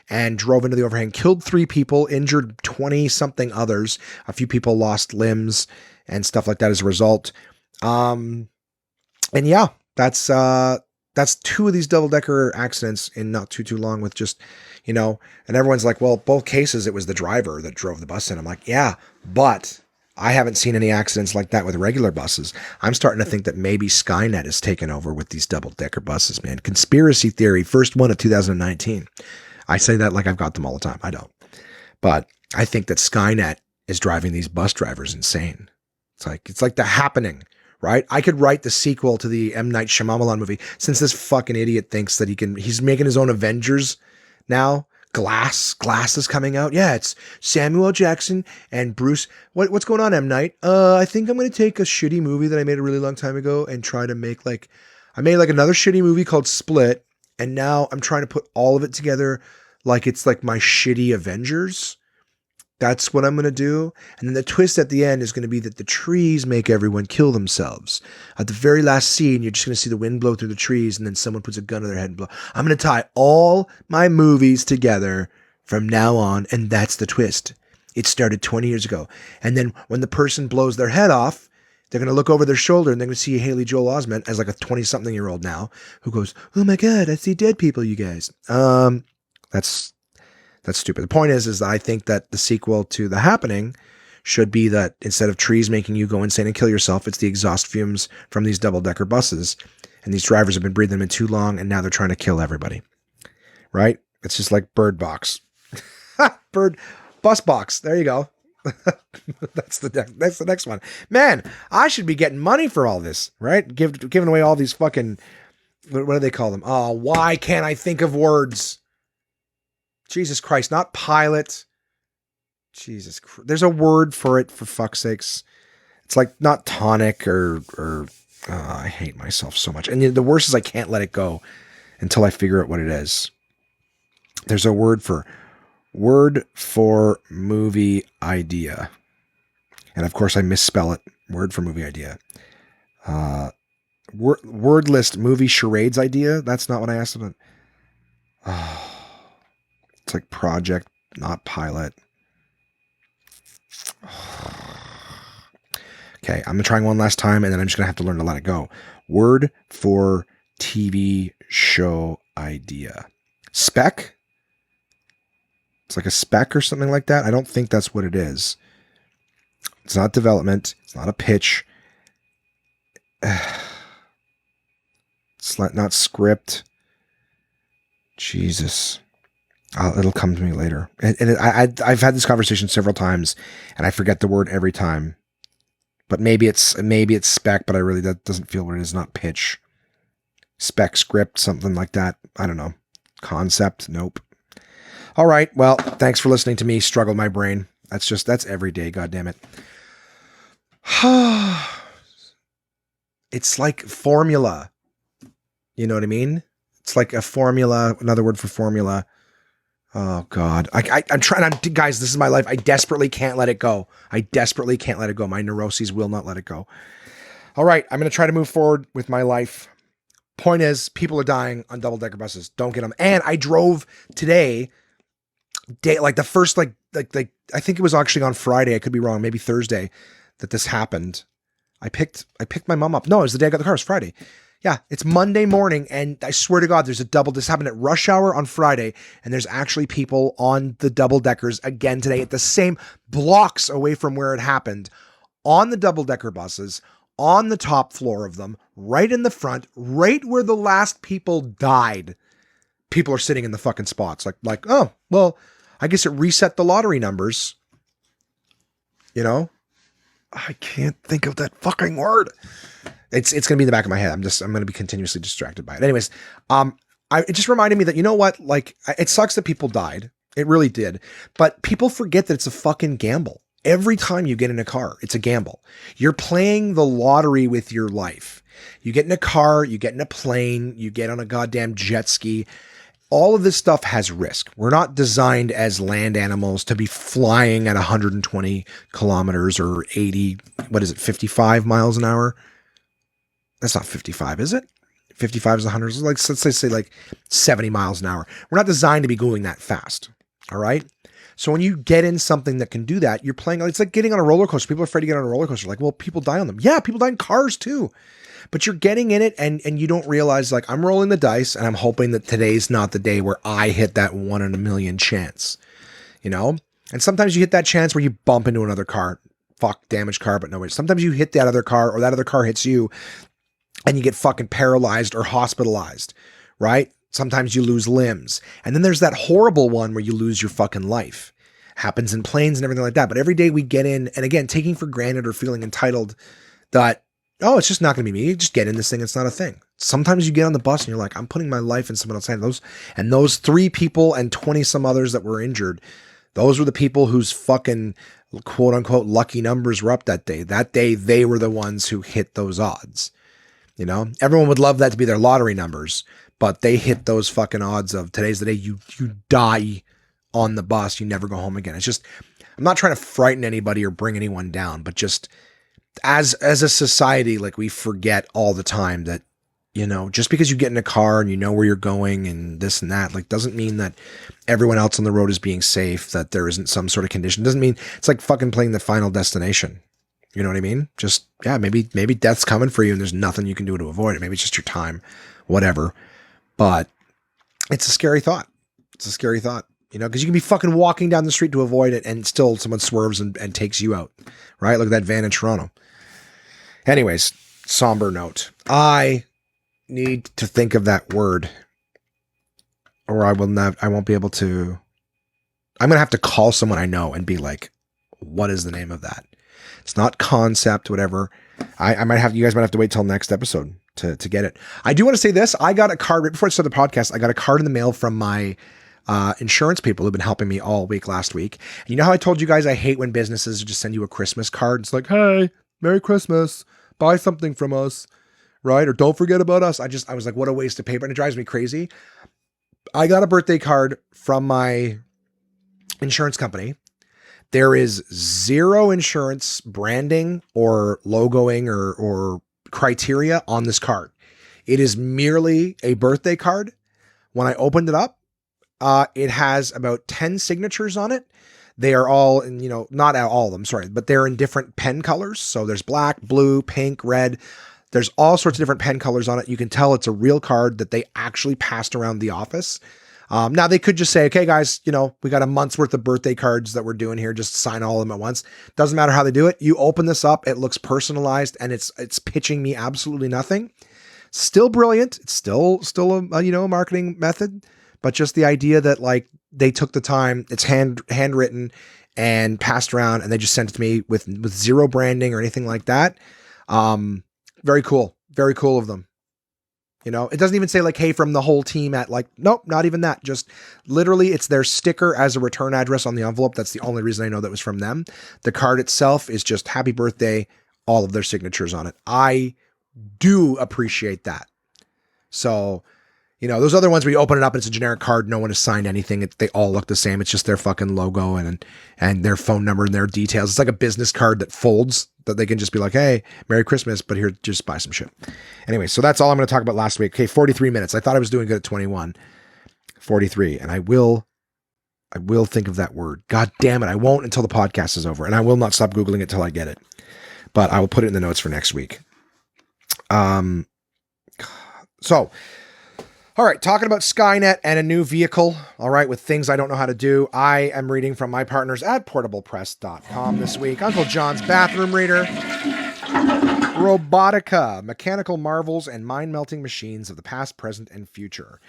and drove into the overhang, killed 3 people, injured 20-something others. A few people lost limbs and stuff like that as a result. And yeah, that's 2 of these double-decker accidents in not too long with just, and everyone's like, well, both cases, it was the driver that drove the bus in. I'm like, yeah, but I haven't seen any accidents like that with regular buses. I'm starting to think that maybe Skynet has taken over with these double-decker buses, man. Conspiracy theory, first one of 2019. I say that like I've got them all the time. I don't. But I think that Skynet is driving these bus drivers insane. It's like The Happening, right? I could write the sequel to the M. Night Shyamalan movie, since this fucking idiot thinks that he's making his own Avengers now. Glass is coming out. Yeah, it's Samuel L. Jackson and Bruce. What's going on, M. Night? I think I'm going to take a shitty movie that I made a really long time ago and try to make I made another shitty movie called Split. And now I'm trying to put all of it together like it's like my shitty Avengers. That's what I'm going to do. And then the twist at the end is going to be that the trees make everyone kill themselves. At the very last scene, you're just going to see the wind blow through the trees and then someone puts a gun to their head and blow. I'm going to tie all my movies together from now on, and that's the twist. It started 20 years ago. And then when the person blows their head off, they're going to look over their shoulder and they're going to see Haley Joel Osment as like a 20-something-year-old now who goes, oh my God, I see dead people, you guys. That's stupid. The point is that I think that the sequel to The Happening should be that instead of trees making you go insane and kill yourself, it's the exhaust fumes from these double-decker buses. And these drivers have been breathing them in too long and now they're trying to kill everybody. Right? It's just like Bird Box. Bus Box. There you go. That's the next one. Man, I should be getting money for all this, right? Giving away all these fucking, what do they call them? Oh, why can't I think of words? Jesus Christ, not pilot. Jesus Christ. There's a word for it, for fuck's sakes. It's like not tonic or I hate myself so much. And the worst is I can't let it go until I figure out what it is. There's a word for movie idea. And of course I misspell it. Word for movie idea. Word list movie charades idea. That's not what I asked about. It's like project, not pilot. Okay, I'm trying one last time and then I'm just going to have to learn to let it go. Word for TV show idea. Spec? It's like a spec or something like that. I don't think that's what it is. It's not development. It's not a pitch. It's not script. Jesus. It'll come to me later. And I've had this conversation several times and I forget the word every time. But maybe it's spec, but that doesn't feel what it is. Not pitch. Spec, script, something like that. I don't know. Concept. Nope. All right. Well, thanks for listening to me struggle my brain. That's every day. God damn it. It's like formula. You know what I mean? It's like a formula, another word for formula. Oh God. I'm trying, guys, this is my life. I desperately can't let it go. My neuroses will not let it go. All right. I'm going to try to move forward with my life. Point is, people are dying on double-decker buses. Don't get them. And I drove today, like the first, like I think it was actually on Friday. I could be wrong. Maybe Thursday that this happened. I picked my mom up. No, it was the day I got the car. It was Friday. Yeah, it's Monday morning, and I swear to God, this happened at rush hour on Friday, and there's actually people on the double-deckers again today at the same blocks away from where it happened, on the double-decker buses, on the top floor of them, right in the front, right where the last people died. People are sitting in the fucking spots. Like, oh, well, I guess it reset the lottery numbers. You know? I can't think of that fucking word. It's going to be in the back of my head. I'm going to be continuously distracted by it. Anyways, it just reminded me that, you know what? Like, it sucks that people died. It really did. But people forget that it's a fucking gamble. Every time you get in a car, it's a gamble. You're playing the lottery with your life. You get in a car, you get in a plane, you get on a goddamn jet ski. All of this stuff has risk. We're not designed as land animals to be flying at 120 kilometers or 80, 55 miles an hour? That's not 55, is it? 55 is 100. Like, let's say like 70 miles an hour. We're not designed to be going that fast. All right. So when you get in something that can do that, you're playing, it's like getting on a roller coaster. People are afraid to get on a roller coaster. Like, well, people die on them. Yeah, people die in cars too. But you're getting in it and you don't realize, like, I'm rolling the dice and I'm hoping that today's not the day where I hit that 1 in a million chance, you know? And sometimes you hit that chance where you bump into another car. Fuck, damaged car, but no way. Sometimes you hit that other car or that other car hits you and you get fucking paralyzed or hospitalized, right? Sometimes you lose limbs. And then there's that horrible one where you lose your fucking life. Happens in planes and everything like that. But every day we get in, and again, taking for granted or feeling entitled that, oh, it's just not going to be me. You just get in this thing. It's not a thing. Sometimes you get on the bus and you're like, I'm putting my life in someone else's hands. Those 3 people and 20 some others that were injured, those were the people whose fucking quote unquote lucky numbers were up that day. That day, they were the ones who hit those odds. You know, everyone would love that to be their lottery numbers, but they hit those fucking odds of today's the day you die on the bus. You never go home again. It's just, I'm not trying to frighten anybody or bring anyone down, but just as a society, like, we forget all the time that, you know, just because you get in a car and you know where you're going and this and that, like, doesn't mean that everyone else on the road is being safe, that there isn't some sort of condition. Doesn't mean it's like fucking playing the Final Destination. You know what I mean? Just, yeah, maybe death's coming for you and there's nothing you can do to avoid it. Maybe it's just your time, whatever. But it's a scary thought. It's a scary thought, you know, because you can be fucking walking down the street to avoid it and still someone swerves and takes you out, right? Look at that van in Toronto. Anyways, somber note. I need to think of that word or I won't be able to. I'm going to have to call someone I know and be like, what is the name of that? It's not concept, whatever. I might have, you guys might have to wait till next episode to get it. I do want to say this. I got a card right before I started the podcast. I got a card in the mail from my insurance people who've been helping me all week last week. And you know how I told you guys I hate when businesses just send you a Christmas card? It's like, hey, Merry Christmas. Buy something from us, right? Or don't forget about us. I was like, what a waste of paper. And it drives me crazy. I got a birthday card from my insurance company. There is zero insurance branding or logoing or criteria on this card. It is merely a birthday card. When I opened it up, it has about 10 signatures on it. They are all, in, you know, not all of them, sorry, but they're in different pen colors. So there's black, blue, pink, red. There's all sorts of different pen colors on it. You can tell it's a real card that they actually passed around the office. Now they could just say, okay, guys, you know, we got a month's worth of birthday cards that we're doing here. Just sign all of them at once. Doesn't matter how they do it. You open this up. It looks personalized and it's pitching me absolutely nothing. Still brilliant. It's still a you know, a marketing method, but just the idea that, like, they took the time, it's handwritten and passed around and they just sent it to me with zero branding or anything like that. Very cool. Very cool of them. You know, it doesn't even say like, hey, from the whole team at, like, nope, not even that. Just literally it's their sticker as a return address on the envelope. That's the only reason I know that was from them. The card itself is just happy birthday, all of their signatures on it. I do appreciate that. So, you know, those other ones where you open it up and it's a generic card, no one has signed anything. They all look the same. It's just their fucking logo and their phone number and their details. It's like a business card that folds, that they can just be like, hey, Merry Christmas, but here, just buy some shit. Anyway, so that's all I'm going to talk about last week. Okay, 43 minutes. I thought I was doing good at 21. 43. And I will think of that word. God damn it. I won't until the podcast is over. And I will not stop Googling it till I get it. But I will put it in the notes for next week. So, all right, talking about Skynet and a new vehicle, all right, with things I don't know how to do. I am reading from my partners at portablepress.com this week. Uncle John's Bathroom Reader, Robotica, Mechanical Marvels and Mind-Melting Machines of the Past, Present, and Future.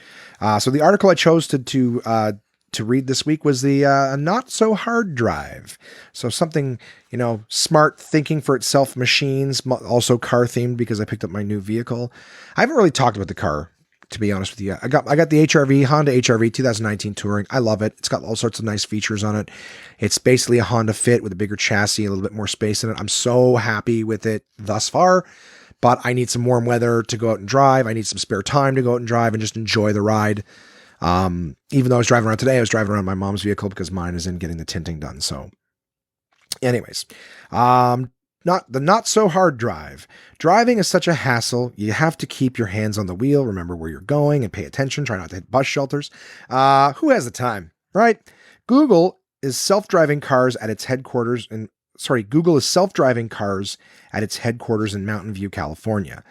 So the article I chose to read this week was the Not-So-Hard Drive. So something, you know, smart thinking for itself machines, also car-themed because I picked up my new vehicle. I haven't really talked about the car to be honest with you. I got the HRV, Honda HRV 2019 Touring. I love it. It's got all sorts of nice features on it. It's basically a Honda Fit with a bigger chassis, a little bit more space in it. I'm so happy with it thus far, but I need some warm weather to go out and drive. I need some spare time to go out and drive and just enjoy the ride. Even though I was driving around today, I was driving around my mom's vehicle because mine is in getting the tinting done. So anyways, not so hard drive. Driving is such a hassle. You have to keep your hands on the wheel, remember where you're going, and pay attention. Try not to hit bus shelters. Who has the time, right? Google is self-driving cars at its headquarters in Mountain View, California.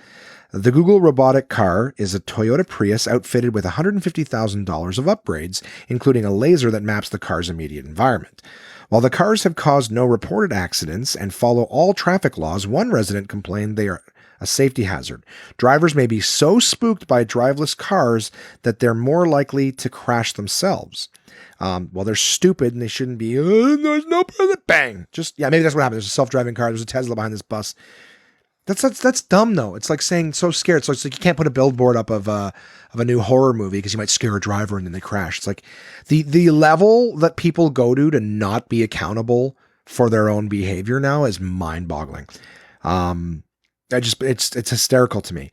The Google robotic car is a Toyota Prius outfitted with $150,000 of upgrades, including a laser that maps the car's immediate environment. While the cars have caused no reported accidents and follow all traffic laws, one resident complained they are a safety hazard. Drivers may be so spooked by driveless cars that they're more likely to crash themselves. Well, they're stupid and they shouldn't be. There's no bang. Maybe that's what happened. There's a self-driving car. There's a Tesla behind this bus. That's dumb though. It's like saying so scared. So it's like you can't put a billboard up of a new horror movie because you might scare a driver and then they crash. It's like the level that people go to not be accountable for their own behavior now is mind-boggling. It's hysterical to me.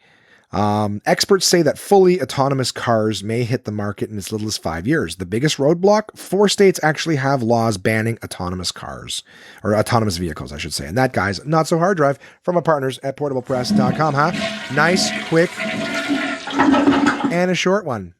Experts say that fully autonomous cars may hit the market in as little as 5 years. The biggest roadblock, 4 states actually have laws banning autonomous cars, or autonomous vehicles, I should say. And that, guys, not so hard drive from our partners at portablepress.com, huh? Nice, quick, and a short one.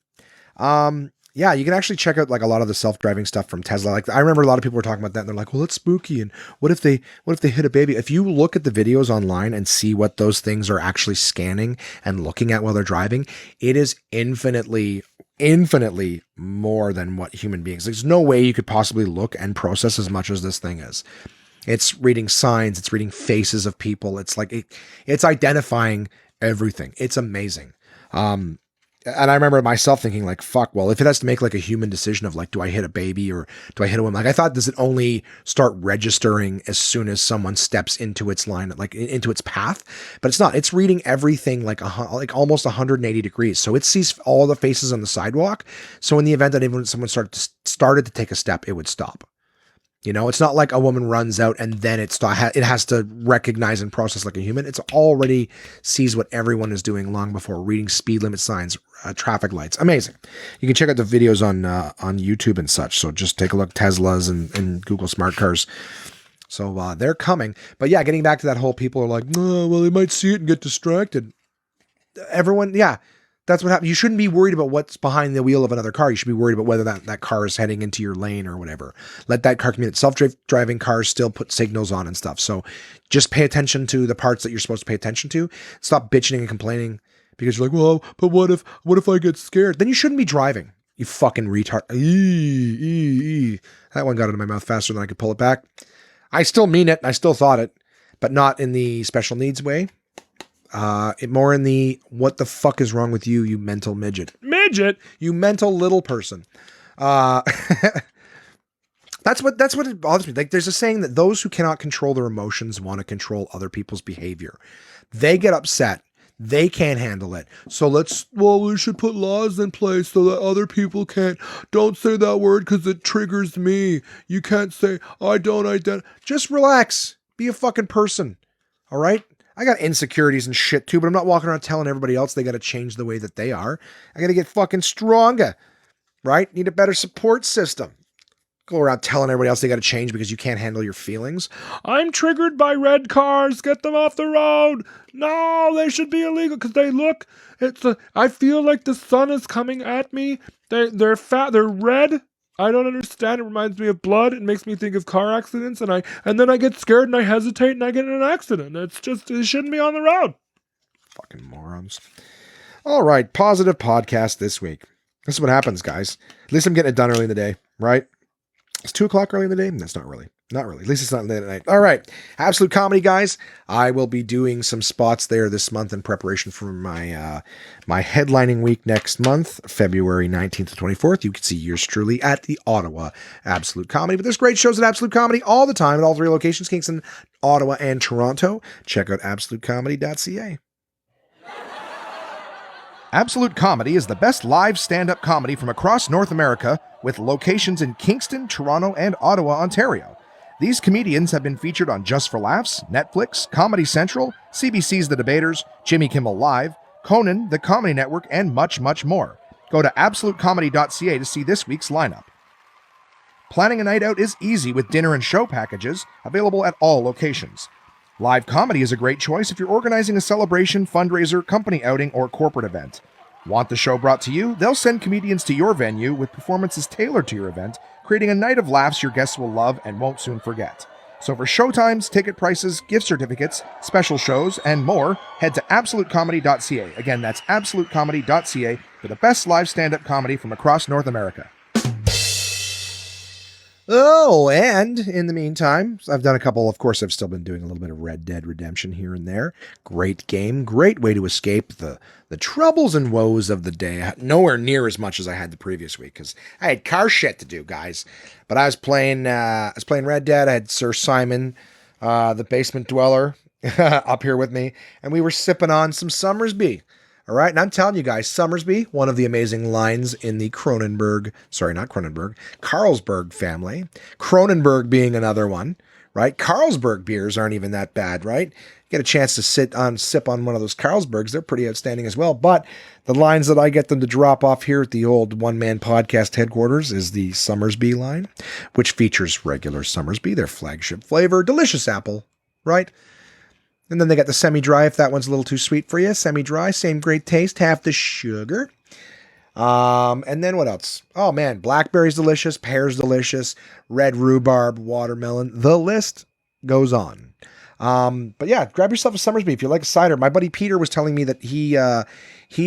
Yeah, you can actually check out like a lot of the self-driving stuff from Tesla. Like I remember a lot of people were talking about that and they're like, well, it's spooky. And what if they hit a baby? If you look at the videos online and see what those things are actually scanning and looking at while they're driving, it is infinitely more than what human beings. There's no way you could possibly look and process as much as this thing is. It's reading signs, it's reading faces of people. It's like, it's identifying everything. It's amazing. And I remember myself thinking like, fuck, well, if it has to make like a human decision of like, do I hit a baby or do I hit a woman? Like I thought, does it only start registering as soon as someone steps into its line, like into its path? But it's not. It's reading everything like almost 180 degrees. So it sees all the faces on the sidewalk. So in the event that even someone started to take a step, it would stop. You know, it's not like a woman runs out and then it has to recognize and process like a human. It's already sees what everyone is doing long before, reading speed limit signs, traffic lights. Amazing. You can check out the videos on YouTube and such. So just take a look, Teslas and Google smart cars. So they're coming. But yeah, getting back to that whole people are like, oh, well, they might see it and get distracted. Everyone, yeah. That's what happens. You shouldn't be worried about what's behind the wheel of another car. You should be worried about whether that car is heading into your lane or whatever. Let that car communicate. Self-driving cars still put signals on and stuff. So just pay attention to the parts that you're supposed to pay attention to. Stop bitching and complaining because you're like, well, but what if I get scared? Then you shouldn't be driving. You fucking retard. That one got into my mouth faster than I could pull it back. I still mean it. I still thought it, but not in the special needs way. More in the what the fuck is wrong with you, you mental midget, you mental little person. That's what it bothers me. Like there's a saying that those who cannot control their emotions want to control other people's behavior. They get upset. They can't handle it. So we should put laws in place so that other people don't say that word because it triggers me. You can't say, I don't identify. Just relax. Be a fucking person. All right. I got insecurities and shit too, but I'm not walking around telling everybody else they got to change the way that they are. I got to get fucking stronger, right? Need a better support system. Go around telling everybody else they got to change because you can't handle your feelings. I'm triggered by red cars. Get them off the road. No, they should be illegal because they look. I feel like the sun is coming at me. They're fat. They're red. I don't understand. It reminds me of blood. It makes me think of car accidents, and then I get scared and I hesitate and I get in an accident. It shouldn't be on the road. Fucking morons. All right, positive podcast this week. This is what happens, guys. At least I'm getting it done early in the day, right? It's 2:00 early in the day. That's not really. Not really. At least it's not late at night. All right. Absolute Comedy, guys. I will be doing some spots there this month in preparation for my headlining week next month, February 19th to 24th. You can see yours truly at the Ottawa Absolute Comedy. But there's great shows at Absolute Comedy all the time at all 3 locations, Kingston, Ottawa, and Toronto. Check out absolutecomedy.ca. Absolute Comedy is the best live stand-up comedy from across North America, with locations in Kingston, Toronto, and Ottawa, Ontario. These comedians have been featured on Just for Laughs, Netflix, Comedy Central, CBC's The Debaters, Jimmy Kimmel Live, Conan, The Comedy Network, and much, much more. Go to absolutecomedy.ca to see this week's lineup. Planning a night out is easy with dinner and show packages, available at all locations. Live comedy is a great choice if you're organizing a celebration, fundraiser, company outing, or corporate event. Want the show brought to you? They'll send comedians to your venue with performances tailored to your event, creating a night of laughs your guests will love and won't soon forget. So for showtimes, ticket prices, gift certificates, special shows, and more, head to absolutecomedy.ca. Again, that's absolutecomedy.ca for the best live stand-up comedy from across North America. Oh, and in the meantime, I've done a couple, of course, I've still been doing a little bit of Red Dead Redemption here and there. Great game, great way to escape the troubles and woes of the day. Nowhere near as much as I had the previous week, because I had car shit to do, guys. But I was playing Red Dead. I had Sir Simon, the basement dweller, up here with me, and we were sipping on some Somersby. All right, and I'm telling you guys, Somersby, one of the amazing lines in the Carlsberg family. Kronenbourg being another one, right? Carlsberg beers aren't even that bad, right? Get a chance to sip on one of those Carlsbergs, they're pretty outstanding as well. But the lines that I get them to drop off here at the old one-man podcast headquarters is the Somersby line, which features regular Somersby, their flagship flavor, delicious apple, right? And then they got the semi-dry if that one's a little too sweet for you. Semi-dry, same great taste, half the sugar. And then what else? Oh man, blackberry's delicious, pear's delicious, red rhubarb, watermelon. The list goes on. But yeah, grab yourself a Somersby if you like a cider. My buddy Peter was telling me that he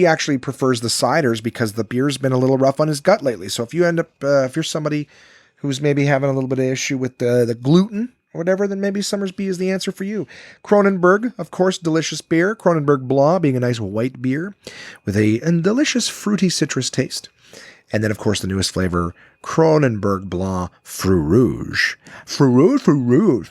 actually prefers the ciders because the beer's been a little rough on his gut lately. So if you end up, if you're somebody who's maybe having a little bit of issue with the gluten or whatever, then maybe Somersby is the answer for you. Kronenbourg, of course, delicious beer. Kronenbourg Blanc being a nice white beer with a delicious fruity citrus taste. And then, of course, the newest flavor, Kronenbourg Blanc Fruit Rouge. Fruits Rouge.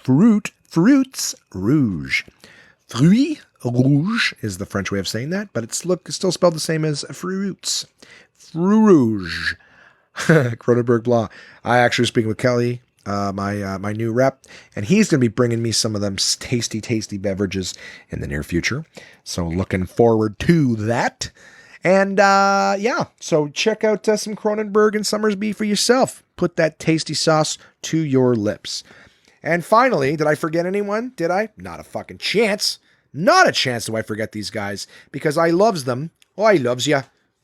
Fruit Rouge is the French way of saying that, but it's still spelled the same as fruits. Fruit Rouge. Kronenbourg Blanc. I actually was speaking with Kelly, my new rep, and he's going to be bringing me some of them tasty, tasty beverages in the near future. So looking forward to that. And so check out some Kronenbourg and Somersby for yourself. Put that tasty sauce to your lips. And finally, did I forget anyone? Did I? Not a fucking chance. Not a chance do I forget these guys, because I loves them. Oh, I loves ya.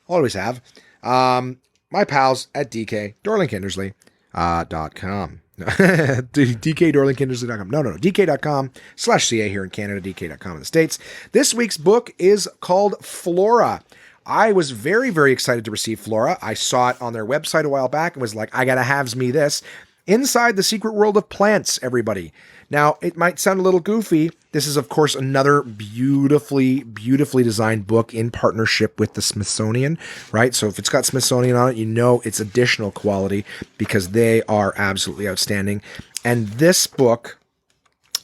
Always have. My pals at DKDorlingKindersley.com. DKDorlingKindersley.com. No. DK.com/CA here in Canada, DK.com in the States. This week's book is called Flora. I was very, very excited to receive Flora. I saw it on their website a while back and was like, I gotta have me this. Inside the Secret World of Plants, everybody. Now, it might sound a little goofy. This is, of course, another beautifully, beautifully designed book in partnership with the Smithsonian, right? So if it's got Smithsonian on it, you know it's additional quality because they are absolutely outstanding. And this book,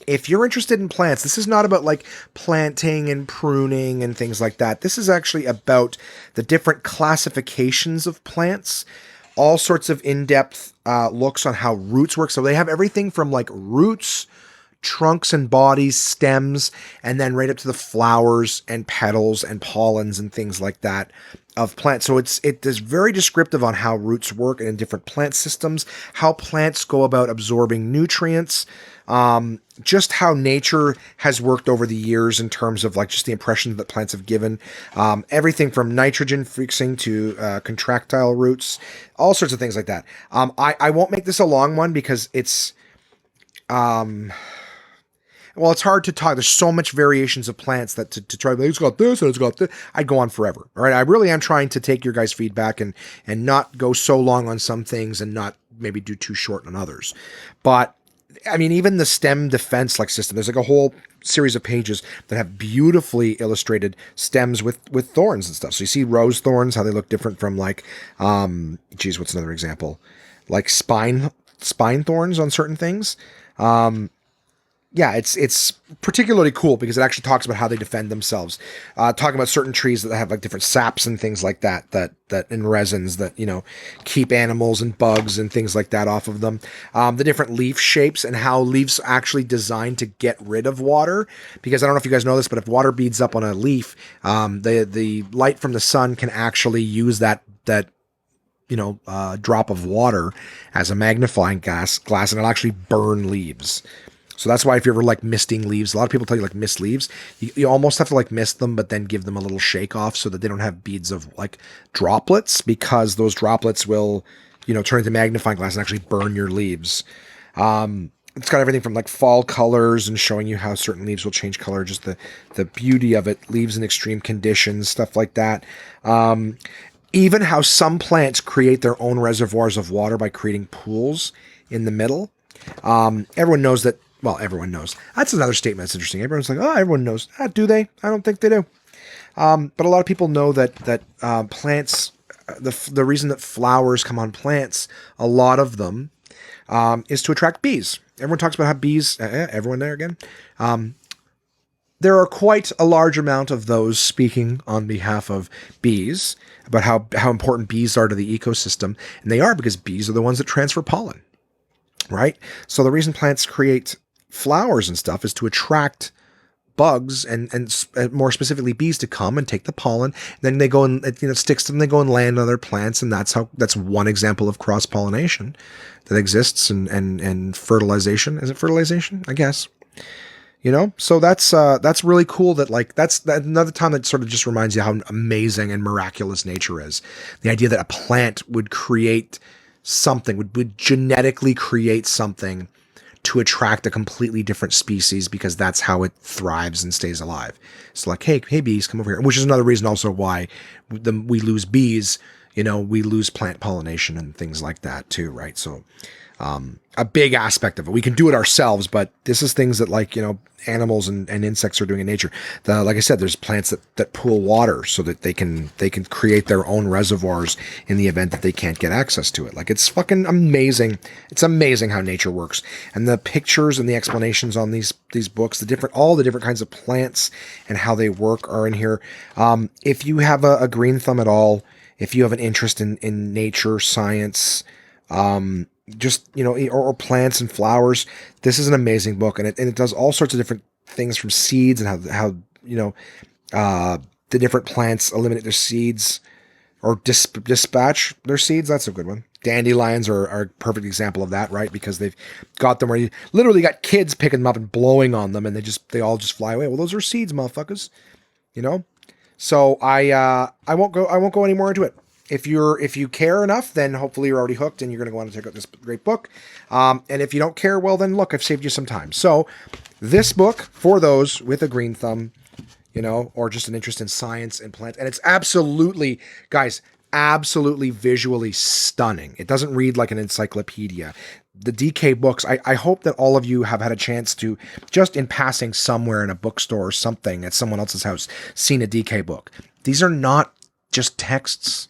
if you're interested in plants, this is not about like planting and pruning and things like that. This is actually about the different classifications of plants, all sorts of in-depth looks on how roots work. So they have everything from like roots, trunks and bodies, stems, and then right up to the flowers and petals and pollens and things like that of plants. So it is very descriptive on how roots work and in different plant systems, how plants go about absorbing nutrients, just how nature has worked over the years in terms of like just the impression that plants have given, everything from nitrogen fixing to contractile roots, all sorts of things like that. I won't make this a long one because it's it's hard to talk. There's so much variations of plants that to try, it's got this and it's got this. I'd go on forever. All right. I really am trying to take your guys' feedback and not go so long on some things and not maybe do too short on others. But I mean, even the stem defense like system, there's like a whole series of pages that have beautifully illustrated stems with thorns and stuff. So you see rose thorns, how they look different from like, what's another example? Like spine thorns on certain things. yeah, it's particularly cool because it actually talks about how they defend themselves. Talking about certain trees that have like different saps and things like that, that in resins that, you know, keep animals and bugs and things like that off of them. The different leaf shapes and how leaves are actually designed to get rid of water. Because I don't know if you guys know this, but if water beads up on a leaf, the light from the sun can actually use that drop of water as a magnifying glass, and it'll actually burn leaves. So that's why if you're ever like misting leaves, a lot of people tell you like mist leaves. You almost have to like mist them, but then give them a little shake off so that they don't have beads of like droplets, because those droplets will, turn into magnifying glass and actually burn your leaves. It's got everything from like fall colors and showing you how certain leaves will change color, just the beauty of it, leaves in extreme conditions, stuff like that. Even how some plants create their own reservoirs of water by creating pools in the middle. Everyone knows that. Well, everyone knows. That's another statement that's interesting. Everyone's like, oh, everyone knows. Do they? I don't think they do. But a lot of people know that plants, the reason that flowers come on plants, a lot of them, is to attract bees. Everyone talks about how bees, everyone there again? There are quite a large amount of those speaking on behalf of bees about how important bees are to the ecosystem. And they are, because bees are the ones that transfer pollen, right? So the reason plants create flowers and stuff is to attract bugs and more specifically bees to come and take the pollen. Then they go and it sticks to them. They go and land on other plants, and that's one example of cross pollination that exists and fertilization. Is it fertilization? I guess. So that's really cool. That's another time that sort of just reminds you how amazing and miraculous nature is. The idea that a plant would create something, would genetically create something to attract a completely different species, because that's how it thrives and stays alive. It's like, hey bees, come over here. Which is another reason also why we lose bees, we lose plant pollination and things like that too, right? So a big aspect of it. We can do it ourselves, but this is things that animals and insects are doing in nature. Like I said, there's plants that pool water so that they can create their own reservoirs in the event that they can't get access to it. Like, it's fucking amazing. It's amazing how nature works. And the pictures and the explanations on these books, all the different kinds of plants and how they work are in here. If you have a green thumb at all, if you have an interest in nature, science, or plants and flowers, this is an amazing book, and it does all sorts of different things, from seeds and how the different plants eliminate their seeds or dispatch their seeds. That's a good one. Dandelions are a perfect example of that, right? Because they've got them where you literally got kids picking them up and blowing on them, and they all just fly away. Well, those are seeds, motherfuckers. So I won't go any more into it. If you care enough, then hopefully you're already hooked and you're going to want to check out this great book. And if you don't care, well, then look, I've saved you some time. So this book, for those with a green thumb, or just an interest in science and plants, and it's absolutely, guys, absolutely visually stunning. It doesn't read like an encyclopedia. The DK books, I hope that all of you have had a chance to, just in passing somewhere in a bookstore or something at someone else's house, seen a DK book. These are not just textbooks.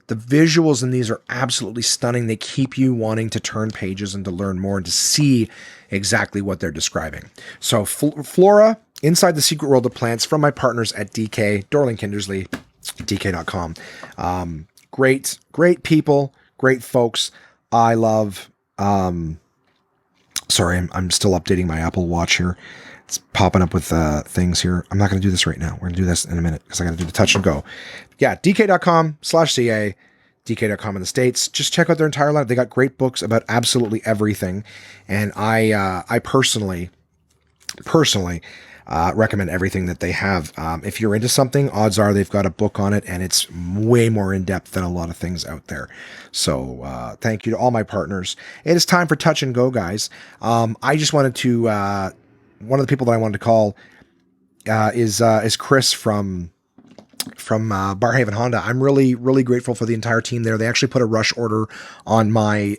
The visuals in these are absolutely stunning. They keep you wanting to turn pages and to learn more and to see exactly what they're describing. So Flora, Inside the Secret World of Plants, from my partners at DK, Dorling Kindersley, DK.com. Great people, great folks. I love, sorry, I'm still updating my Apple Watch here. It's popping up with things here. I'm not going to do this right now. We're going to do this in a minute because I got to do the touch and go. Yeah, dk.com/ca, dk.com in the States. Just check out their entire line. They got great books about absolutely everything. And I personally recommend everything that they have. If you're into something, odds are they've got a book on it, and it's way more in depth than a lot of things out there. So thank you to all my partners. It is time for Touch and Go, guys. I just wanted to, one of the people that I wanted to call is Chris from Barhaven Honda. I'm really, really grateful for the entire team there. They actually put a rush order on my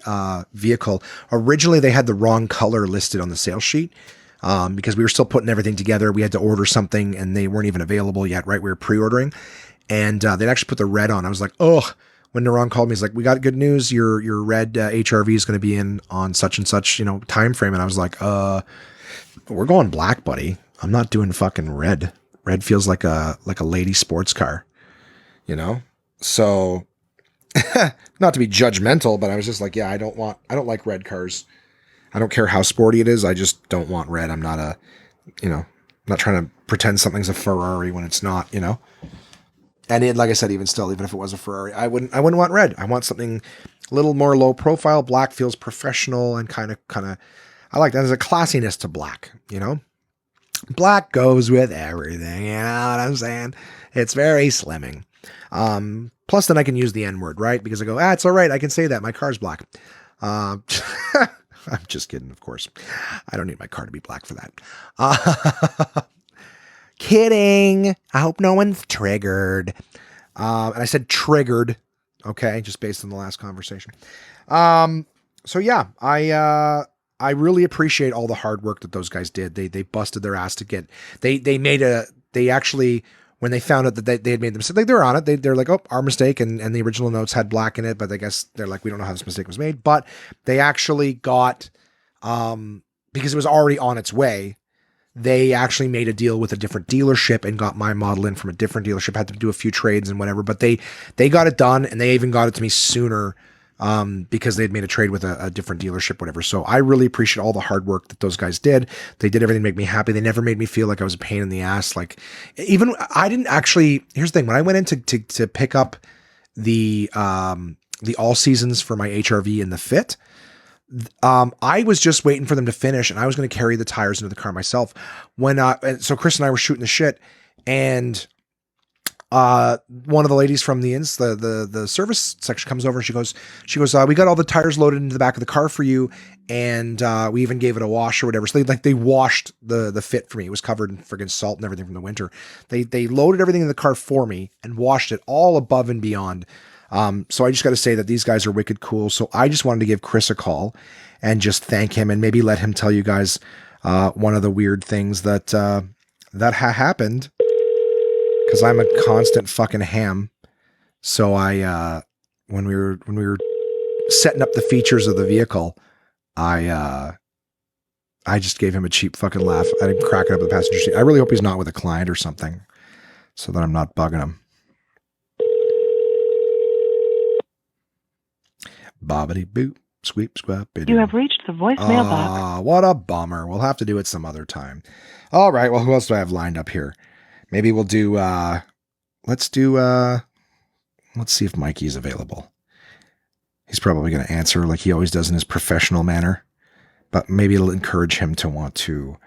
vehicle. Originally, they had the wrong color listed on the sales sheet. Because we were still putting everything together. We had to order something and they weren't even available yet, right? We were pre-ordering, and they'd actually put the red on. I was like, oh, when Naran called me, he's like, "We got good news. Your red HRV is going to be in on such and such, time frame." And I was like, we're going black, buddy. I'm not doing fucking red. Red feels like a lady sports car, So, not to be judgmental, but I was just like, yeah, I don't like red cars. I don't care how sporty it is. I just don't want red. I'm not I'm not trying to pretend something's a Ferrari when it's not, And like I said, even if it was a Ferrari, I wouldn't want red. I want something a little more low profile. Black feels professional and kind of, I like that. There's a classiness to black, Black goes with everything. You know what I'm saying? It's very slimming. Plus then I can use the N word, right? Because I go, it's all right. I can say that. My car's black. I'm just kidding, of course. I don't need my car to be black for that. Kidding. I hope no one's triggered. And I said triggered, okay, just based on the last conversation. So yeah, I really appreciate all the hard work that those guys did. They busted their ass to get. They actually, when they found out that they had made the mistake, like, they're on it. They're like, oh, our mistake, and the original notes had black in it, but I guess they're like, we don't know how this mistake was made. But they actually got, because it was already on its way, they actually made a deal with a different dealership and got my model in from a different dealership. Had to do a few trades and whatever, but they got it done, and they even got it to me sooner, because they'd made a trade with a different dealership, whatever. So I really appreciate all the hard work that those guys did. They did everything to make me happy. They never made me feel like I was a pain in the ass. Like, even I didn't actually, here's the thing. When I went in to pick up the all seasons for my HRV in the Fit, I was just waiting for them to finish, and I was going to carry the tires into the car myself. So Chris and I were shooting the shit, and one of the ladies from the service section comes over, and she goes, we got all the tires loaded into the back of the car for you. And, we even gave it a wash or whatever. So they washed the Fit for me. It was covered in friggin' salt and everything from the winter. They loaded everything in the car for me and washed it all above and beyond. So I just got to say that these guys are wicked cool. So I just wanted to give Chris a call and just thank him, and maybe let him tell you guys, one of the weird things that happened. Cause I'm a constant fucking ham. So when we were setting up the features of the vehicle, I just gave him a cheap fucking laugh. I didn't crack it up in the passenger seat. I really hope he's not with a client or something, so that I'm not bugging him. Bobbity boop, sweep, squap. You have reached the voicemail box. What a bummer. We'll have to do it some other time. All right. Well, who else do I have lined up here? Maybe we'll do, let's see if Mikey's available. He's probably going to answer like he always does in his professional manner, but maybe it'll encourage him to want to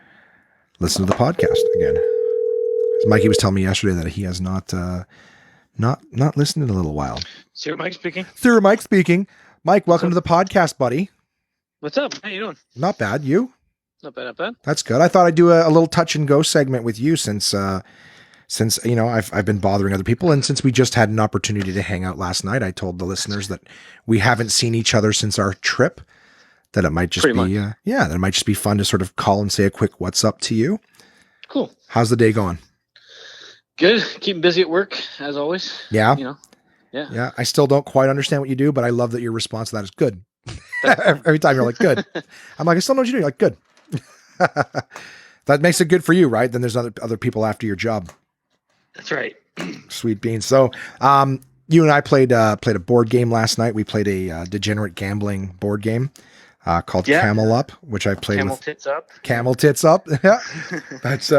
listen to the podcast again. Mikey was telling me yesterday that he has not listened in a little while. Sir Mike speaking. Sir Mike speaking. Mike, welcome to the podcast, buddy. What's up? How you doing? Not bad. You? Not bad, not bad. That's good. I thought I'd do a little touch and go segment with you since I've been bothering other people, and since we just had an opportunity to hang out last night, I told the listeners that we haven't seen each other since our trip, that it might just that it might just be fun to sort of call and say a quick "What's up" to you. Cool. How's the day going? Good. Keeping busy at work as always. Yeah. Yeah. Yeah. I still don't quite understand what you do, but I love that your response to that is good. Every time you're like, good. I'm like, I still know what you do. You're like, good. That makes it good for you, right? Then there's other people after your job. That's right. Sweet beans. So, you and I played a board game last night. We played a degenerate gambling board game called Camel Up, which I played Camel with. Tits Up. Camel Tits Up. Yeah, that's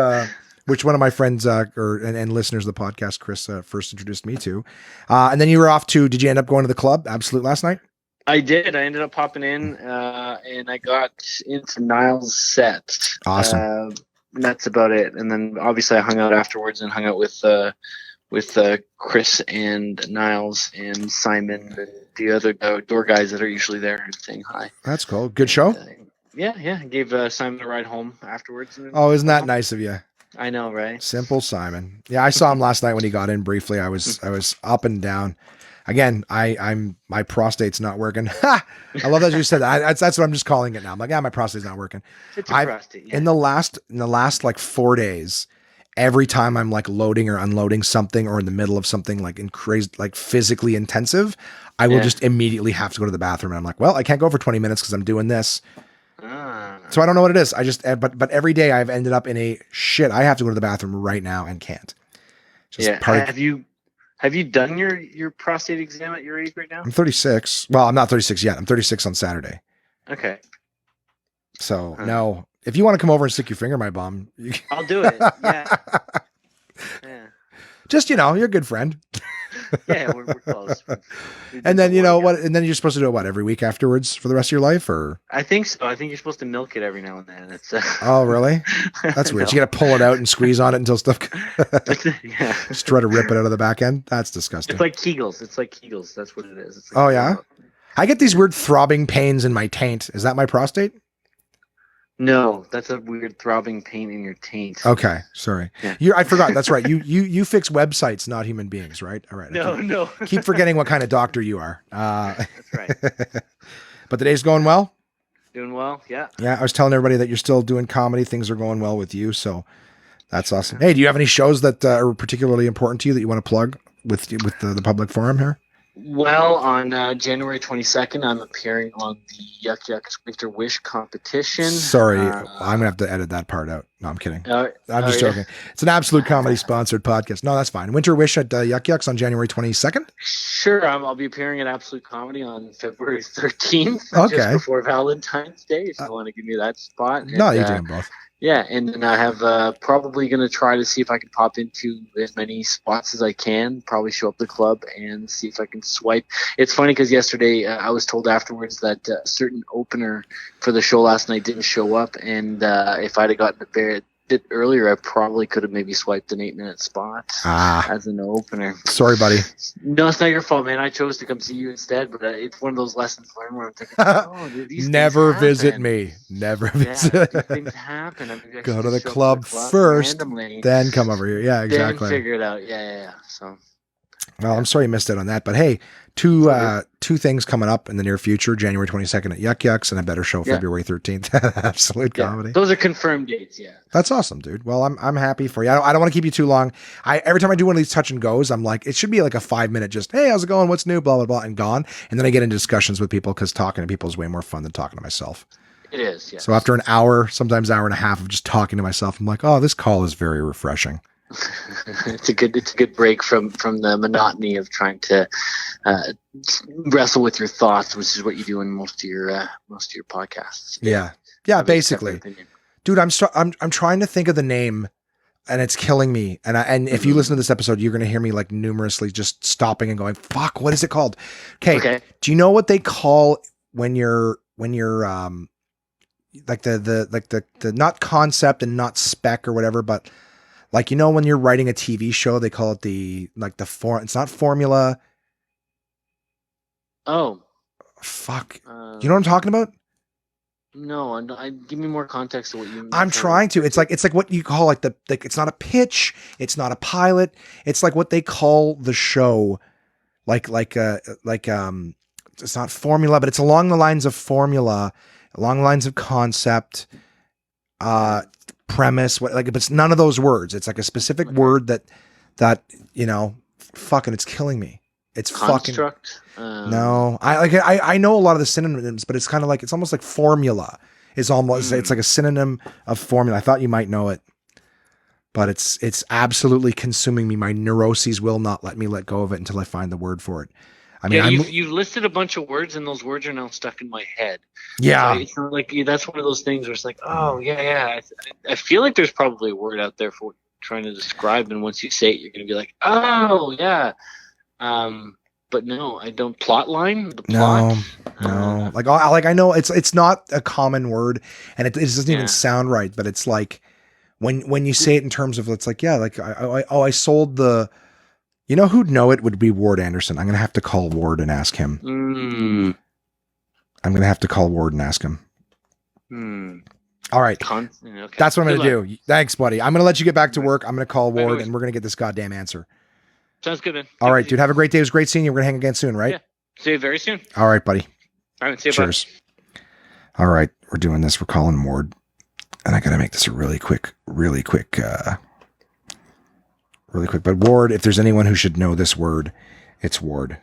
which one of my friends and listeners of the podcast, Chris, first introduced me to. And then you were off to. Did you end up going to the club Absolute last night? I did. I ended up popping in, and I got into Niles' set. Awesome. And that's about it. And then obviously I hung out afterwards and hung out with Chris and Niles and Simon and the other door guys that are usually there saying hi. That's cool. Good show. Yeah. I gave Simon a ride home afterwards. Oh, isn't that nice of you? I know, right? Simple Simon. Yeah, I saw him last night when he got in briefly. I was up and down. Again, I'm my prostate's not working. Ha! I love that you said that. That's what I'm just calling it now. I'm like, my prostate's not working. It's a prostate. Yeah. In the last like 4 days, every time I'm like loading or unloading something or in the middle of something like in crazy, like physically intensive, I will just immediately have to go to the bathroom. And I'm like, well, I can't go for 20 minutes because I'm doing this. So I don't know what it is. I just, but every day I've ended up in a shit. I have to go to the bathroom right now and can't. Just Have you done your prostate exam at your age right now? I'm 36. Well, I'm not 36 yet. I'm 36 on Saturday. Okay. So no, if you want to come over and stick your finger in my bum, I'll do it. Yeah. Yeah. Just, you're a good friend. Yeah, we're close. And then, what, and then you're supposed to do it, what, every week afterwards for the rest of your life, or? I think so. I think you're supposed to milk it every now and then. It's Oh, really? That's weird. So you got to pull it out and squeeze on it until stuff. Yeah. Just try to rip it out of the back end. That's disgusting. It's like Kegels. That's what it is. It's like oh, yeah? I get these weird throbbing pains in my taint. Is that my prostate? No, that's a weird throbbing pain in your taint. Okay, sorry. Yeah. I forgot. That's right. You fix websites, not human beings, right? All right. No. Keep forgetting what kind of doctor you are. That's right. But the day's going well? Doing well, yeah. Yeah, I was telling everybody that you're still doing comedy. Things are going well with you, so that's awesome. Hey, do you have any shows that are particularly important to you that you want to plug with the public forum here? Well, on January 22nd, I'm appearing on the Yuck Yucks Winter Wish competition. Sorry, I'm going to have to edit that part out. No, I'm kidding. I'm just joking. It's an Absolute Comedy sponsored podcast. No, that's fine. Winter Wish at Yuck Yucks on January 22nd? Sure. I'll be appearing at Absolute Comedy on February 13th, okay, just before Valentine's Day, if you want to give me that spot. No, you do them both. Yeah, and then I have probably going to try to see if I can pop into as many spots as I can, probably show up the club and see if I can swipe. It's funny because yesterday I was told afterwards that a certain opener for the show last night didn't show up, and if I'd have gotten a bit earlier, I probably could have maybe swiped an 8-minute spot as an opener. Sorry, buddy. No, it's not your fault, man. I chose to come see you instead, but it's one of those lessons learned where I'm thinking, these never things visit happen. me. Never visit. These things happen. I mean, I Go to the show up club first, randomly, then come over here. Yeah, exactly. Then figure it out. Yeah. So. Well, I'm sorry you missed out on that, but hey, two things coming up in the near future: January 22nd at Yuck Yucks, and a better show February 13th at Absolute Comedy. Those are confirmed dates. Yeah, that's awesome, dude. Well, I'm happy for you. I don't want to keep you too long. Every time I do one of these touch and goes, I'm like, it should be like a 5-minute, just hey, how's it going? What's new? Blah blah blah, and gone. And then I get into discussions with people because talking to people is way more fun than talking to myself. It is. Yeah. So after an hour, sometimes hour and a half of just talking to myself, I'm like, oh, this call is very refreshing. It's a good break from the monotony of trying to wrestle with your thoughts, which is what you do in most of your podcasts. Yeah, basically, dude. I'm trying to think of the name, and it's killing me. And if you listen to this episode, you're going to hear me like numerously just stopping and going, "Fuck, what is it called?" Okay. Do you know what they call when you're like the not concept and not spec or whatever, but like, when you're writing a TV show, they call it it's not formula. Oh, fuck. You know what I'm talking about? No, give me more context to what you mean. I'm trying to. It's like what you call like it's not a pitch. It's not a pilot. It's like what they call the show. Like it's not formula, but it's along the lines of formula, along the lines of concept, premise, but it's none of those words. It's like a specific word that fucking, it's killing me. It's construct. No, I know a lot of the synonyms, but it's kind of like, it's almost like formula is almost, it's like a synonym of formula. I thought you might know it, but it's absolutely consuming me. My neuroses will not let me let go of it until I find the word for it. I mean, you've listed a bunch of words, and those words are now stuck in my head. Yeah, so it's not like that's one of those things where it's like, oh yeah. I feel like there's probably a word out there for what you're trying to describe, and once you say it, you're going to be like, oh yeah. But no, I don't. Plot line. The plot. No. I know it's not a common word, and it doesn't even sound right. But it's like when you say it in terms of, it's like, yeah, like I sold the. You know who'd know it would be Ward Anderson. I'm going to have to call Ward and ask him. I'm going to have to call Ward and ask him. All right. Okay. That's what I'm going to do. Thanks, buddy. I'm going to let you get back to work. I'm going to call Ward and we're going to get this goddamn answer. Sounds good, man. All right, dude. Have a great day. It was great seeing you. We're going to hang again soon, right? Yeah. See you very soon. All right, buddy. All right. See you. Cheers. Bye. All right. We're doing this. We're calling Ward. And I got to make this a really quick really quick. But Ward, if there's anyone who should know this word, it's Ward.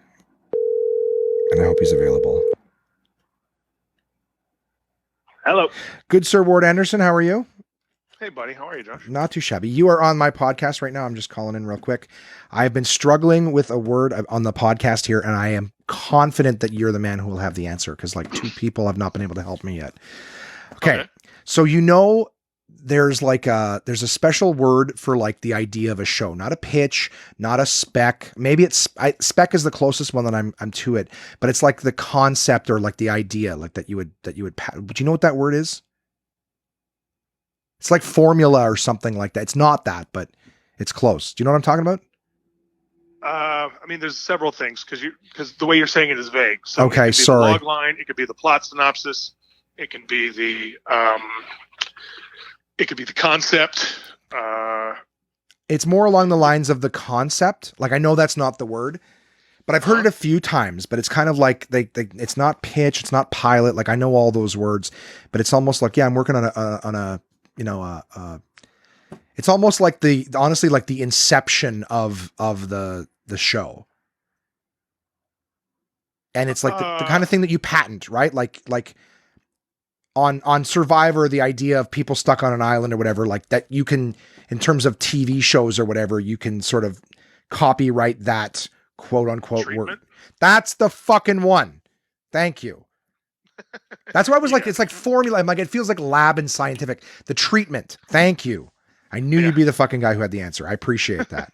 And I hope he's available. Hello. Good Sir Ward Anderson, how are you? Hey, buddy. How are you, Josh? Not too shabby. You are on my podcast right now. I'm just calling in real quick. I've been struggling with a word on the podcast here, and I am confident that you're the man who will have the answer because like 2 people have not been able to help me yet. Okay. So there's there's a special word for like the idea of a show, not a pitch, not a spec. Maybe spec is the closest one that I'm to it, but it's like the concept or like the idea, like that you would. But you know what that word is? It's like formula or something like that. It's not that, but it's close. Do you know what I'm talking about? I mean, there's several things because the way you're saying it is vague. So okay, it could be sorry. The log line. It could be the plot synopsis. It can be the concept. It's more along the lines of the concept. Like I know that's not the word, but I've heard it a few times. But it's kind of like it's not pitch, it's not pilot. Like I know all those words, but it's almost like I'm working on a it's almost like honestly like the inception of the show. And it's like the kind of thing that you patent, right? Like on Survivor, the idea of people stuck on an island or whatever, like that you can, in terms of TV shows or whatever, you can sort of copyright that quote unquote word. That's the fucking one. Thank you. That's why I was like, it's like formula. I'm like, it feels like lab and scientific. The treatment. Thank you. I knew you'd be the fucking guy who had the answer. I appreciate that.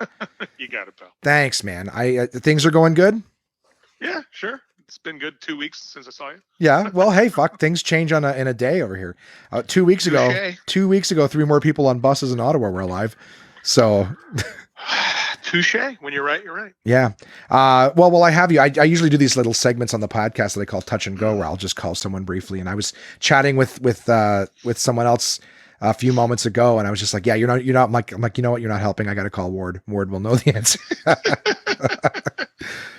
You got it, pal. Thanks, man. Things are going good. Yeah, sure. It's been good 2 weeks since I saw you. Yeah. Well, hey, fuck. Things change in a day over here. 2 weeks ago, 3 more people on buses in Ottawa were alive. So. Touche. When you're right, you're right. Yeah. Well, I have you. I usually do these little segments on the podcast that I call Touch and Go, where I'll just call someone briefly. And I was chatting with someone else a few moments ago, and I was just like, yeah, you're not. I'm like, you know what? You're not helping. I got to call Ward. Ward will know the answer.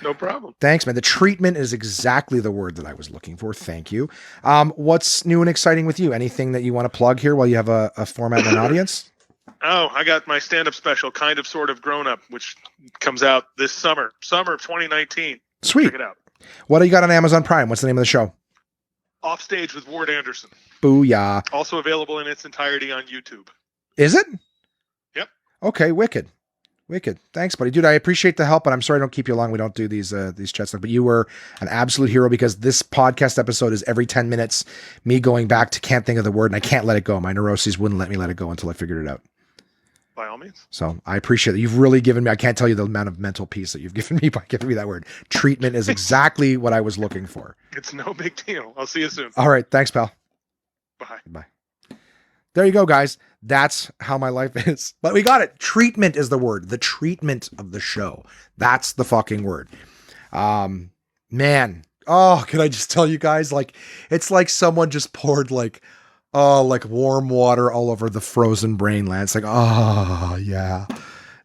No problem. Thanks, man. The treatment is exactly the word that I was looking for. Thank you. What's new and exciting with you? Anything that you want to plug here while you have a format and an audience? Oh, I got my stand-up special, Kind of Sort of Grown Up, which comes out this summer of 2019. Sweet. Check it out. What do you got on Amazon Prime? What's the name of the show? Offstage with Ward Anderson. Booyah. Also available in its entirety on YouTube. Is it? Yep. Okay, wicked. Thanks, buddy. Dude, I appreciate the help, and I'm sorry I don't keep you long. We don't do these chats, but you were an absolute hero because this podcast episode is every 10 minutes me going back to can't think of the word, and I can't let it go. My neuroses wouldn't let me let it go until I figured it out. By all means. So I appreciate that. You've really given me, I can't tell you the amount of mental peace that you've given me by giving me that word. Treatment is exactly what I was looking for. It's no big deal. I'll see you soon. All right. Thanks, pal. Bye. There you go, guys. That's how my life is. But we got it. Treatment is the word. The treatment of the show. That's the fucking word. Man. Oh, can I just tell you guys, like, it's like someone just poured like warm water all over the frozen brain land. It's like, oh yeah.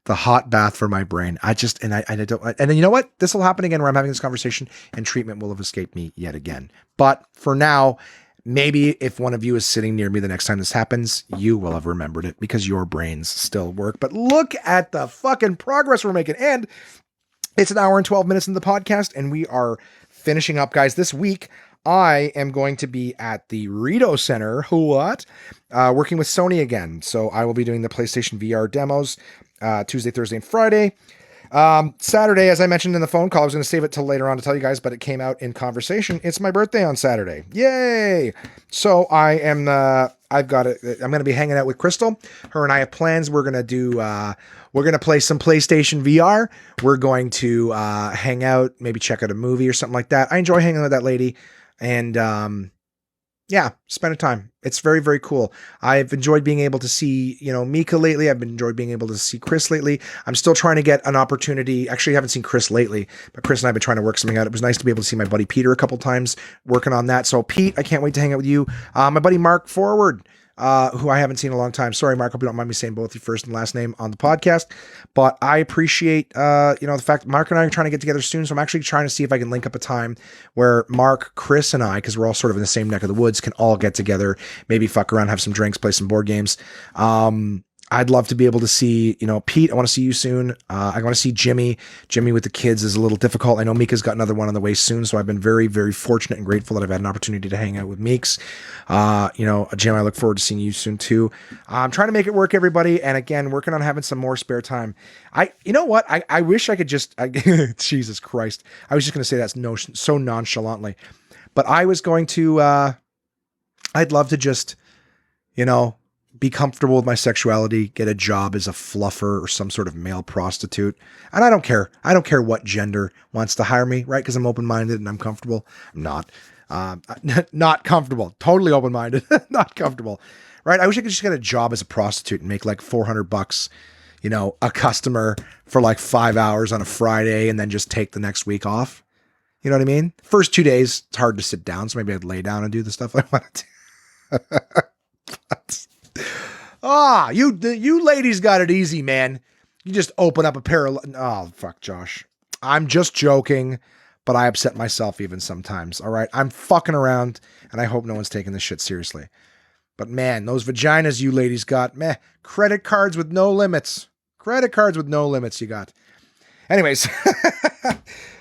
The hot bath for my brain. I don't, and then you know what? This will happen again where I'm having this conversation and treatment will have escaped me yet again. But for now, maybe if one of you is sitting near me the next time this happens, you will have remembered it because your brains still work. But look at the fucking progress we're making. And it's an hour and 12 minutes in the podcast and we are finishing up, guys. This week, I am going to be at the Rito Center, working with Sony again. So I will be doing the PlayStation VR demos Tuesday, Thursday, and Friday. Saturday, as I mentioned in the phone call, I was going to save it till later on to tell you guys, but it came out in conversation. It's my birthday on Saturday. Yay! So I'm going to be hanging out with Crystal. Her and I have plans. We're going to play some PlayStation VR. We're going to hang out, maybe check out a movie or something like that. I enjoy hanging with that lady. And spend a time. It's very, very cool. I've enjoyed being able to see, Mika lately. I've enjoyed being able to see Chris lately. I'm still trying to get an opportunity. Actually, I haven't seen Chris lately, but Chris and I have been trying to work something out. It was nice to be able to see my buddy Peter a couple times working on that. So Pete, I can't wait to hang out with you. My buddy Mark Forward, who I haven't seen in a long time. Sorry, Mark, hope you don't mind me saying both your first and last name on the podcast, but I appreciate, the fact that Mark and I are trying to get together soon. So I'm actually trying to see if I can link up a time where Mark, Chris, and I, because we're all sort of in the same neck of the woods, can all get together, maybe fuck around, have some drinks, play some board games. I'd love to be able to see, Pete, I want to see you soon. I want to see Jimmy. Jimmy with the kids is a little difficult. I know Mika's got another one on the way soon. So I've been very, very fortunate and grateful that I've had an opportunity to hang out with Meeks. Jim, I look forward to seeing you soon too. I'm trying to make it work, everybody. And again, working on having some more spare time. You know what? I wish I could Jesus Christ. I was just going to say that so nonchalantly, but I was going to, I'd love to just, be comfortable with my sexuality, get a job as a fluffer or some sort of male prostitute. And I don't care. I don't care what gender wants to hire me, right? Because I'm open-minded and I'm comfortable. I'm not. Not comfortable. Totally open-minded. Not comfortable. Right? I wish I could just get a job as a prostitute and make like $400, a customer for like 5 hours on a Friday and then just take the next week off. You know what I mean? First 2 days, it's hard to sit down. So maybe I'd lay down and do the stuff I want to do. You ladies got it easy, man. You just open up a pair of, oh, fuck, Josh. I'm just joking, but I upset myself even sometimes. All right. I'm fucking around and I hope no one's taking this shit seriously. But man, those vaginas you ladies got, credit cards with no limits. Credit cards with no limits you got. Anyways,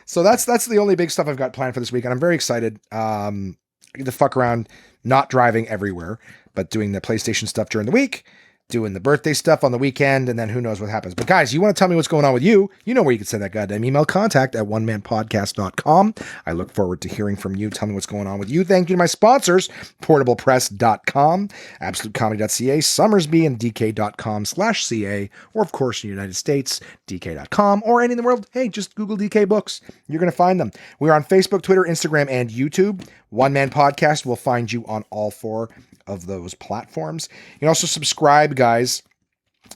so that's the only big stuff I've got planned for this week. And I'm very excited. I get to fuck around, not driving everywhere, but doing the PlayStation stuff during the week, doing the birthday stuff on the weekend, and then who knows what happens. But guys, you want to tell me what's going on with you? You know where you can send that goddamn email, contact@onemanpodcast.com. I look forward to hearing from you. Tell me what's going on with you. Thank you to my sponsors, portablepress.com, absolutecomedy.ca, Summersby and dk.com/ca, or of course in the United States, dk.com, or any in the world. Hey, just Google DK Books. You're going to find them. We're on Facebook, Twitter, Instagram, and YouTube. One Man Podcast will find you on all 4 of those platforms. You can also subscribe, guys.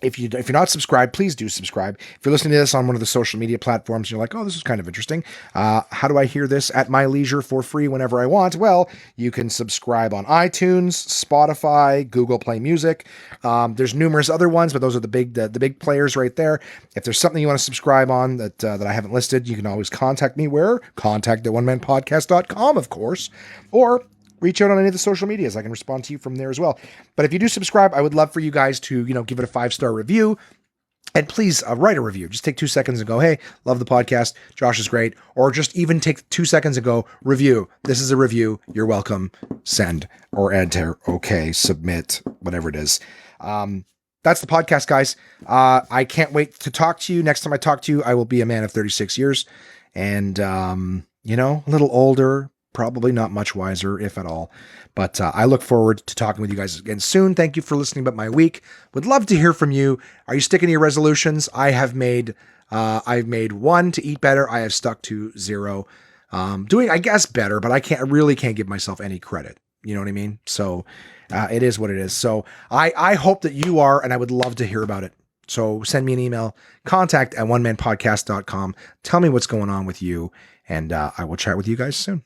If you're not subscribed, please do subscribe. If you're listening to this on one of the social media platforms, you're like, oh, this is kind of interesting. How do I hear this at my leisure for free whenever I want? Well, you can subscribe on iTunes, Spotify, Google Play Music. There's numerous other ones, but those are the big players right there. If there's something you want to subscribe on that I haven't listed, you can always contact me where? Contact@onemanpodcast.com, of course, or reach out on any of the social medias. I can respond to you from there as well. But if you do subscribe, I would love for you guys to, give it a 5-star review. And please write a review. Just take 2 seconds and go, hey, love the podcast. Josh is great. Or just even take 2 seconds and go, review. This is a review. You're welcome. Send or enter. Okay, submit, whatever it is. That's the podcast, guys. I can't wait to talk to you. Next time I talk to you, I will be a man of 36 years. And, a little older, probably not much wiser, if at all. But I look forward to talking with you guys again soon. Thank you for listening about my week. Would love to hear from you. Are you sticking to your resolutions? I've made 1 to eat better. I have stuck to 0. Doing, I guess, better, but I really can't give myself any credit. You know what I mean? So it is what it is. So I hope that you are, and I would love to hear about it. So send me an email, contact@onemanpodcast.com. Tell me what's going on with you, and I will chat with you guys soon.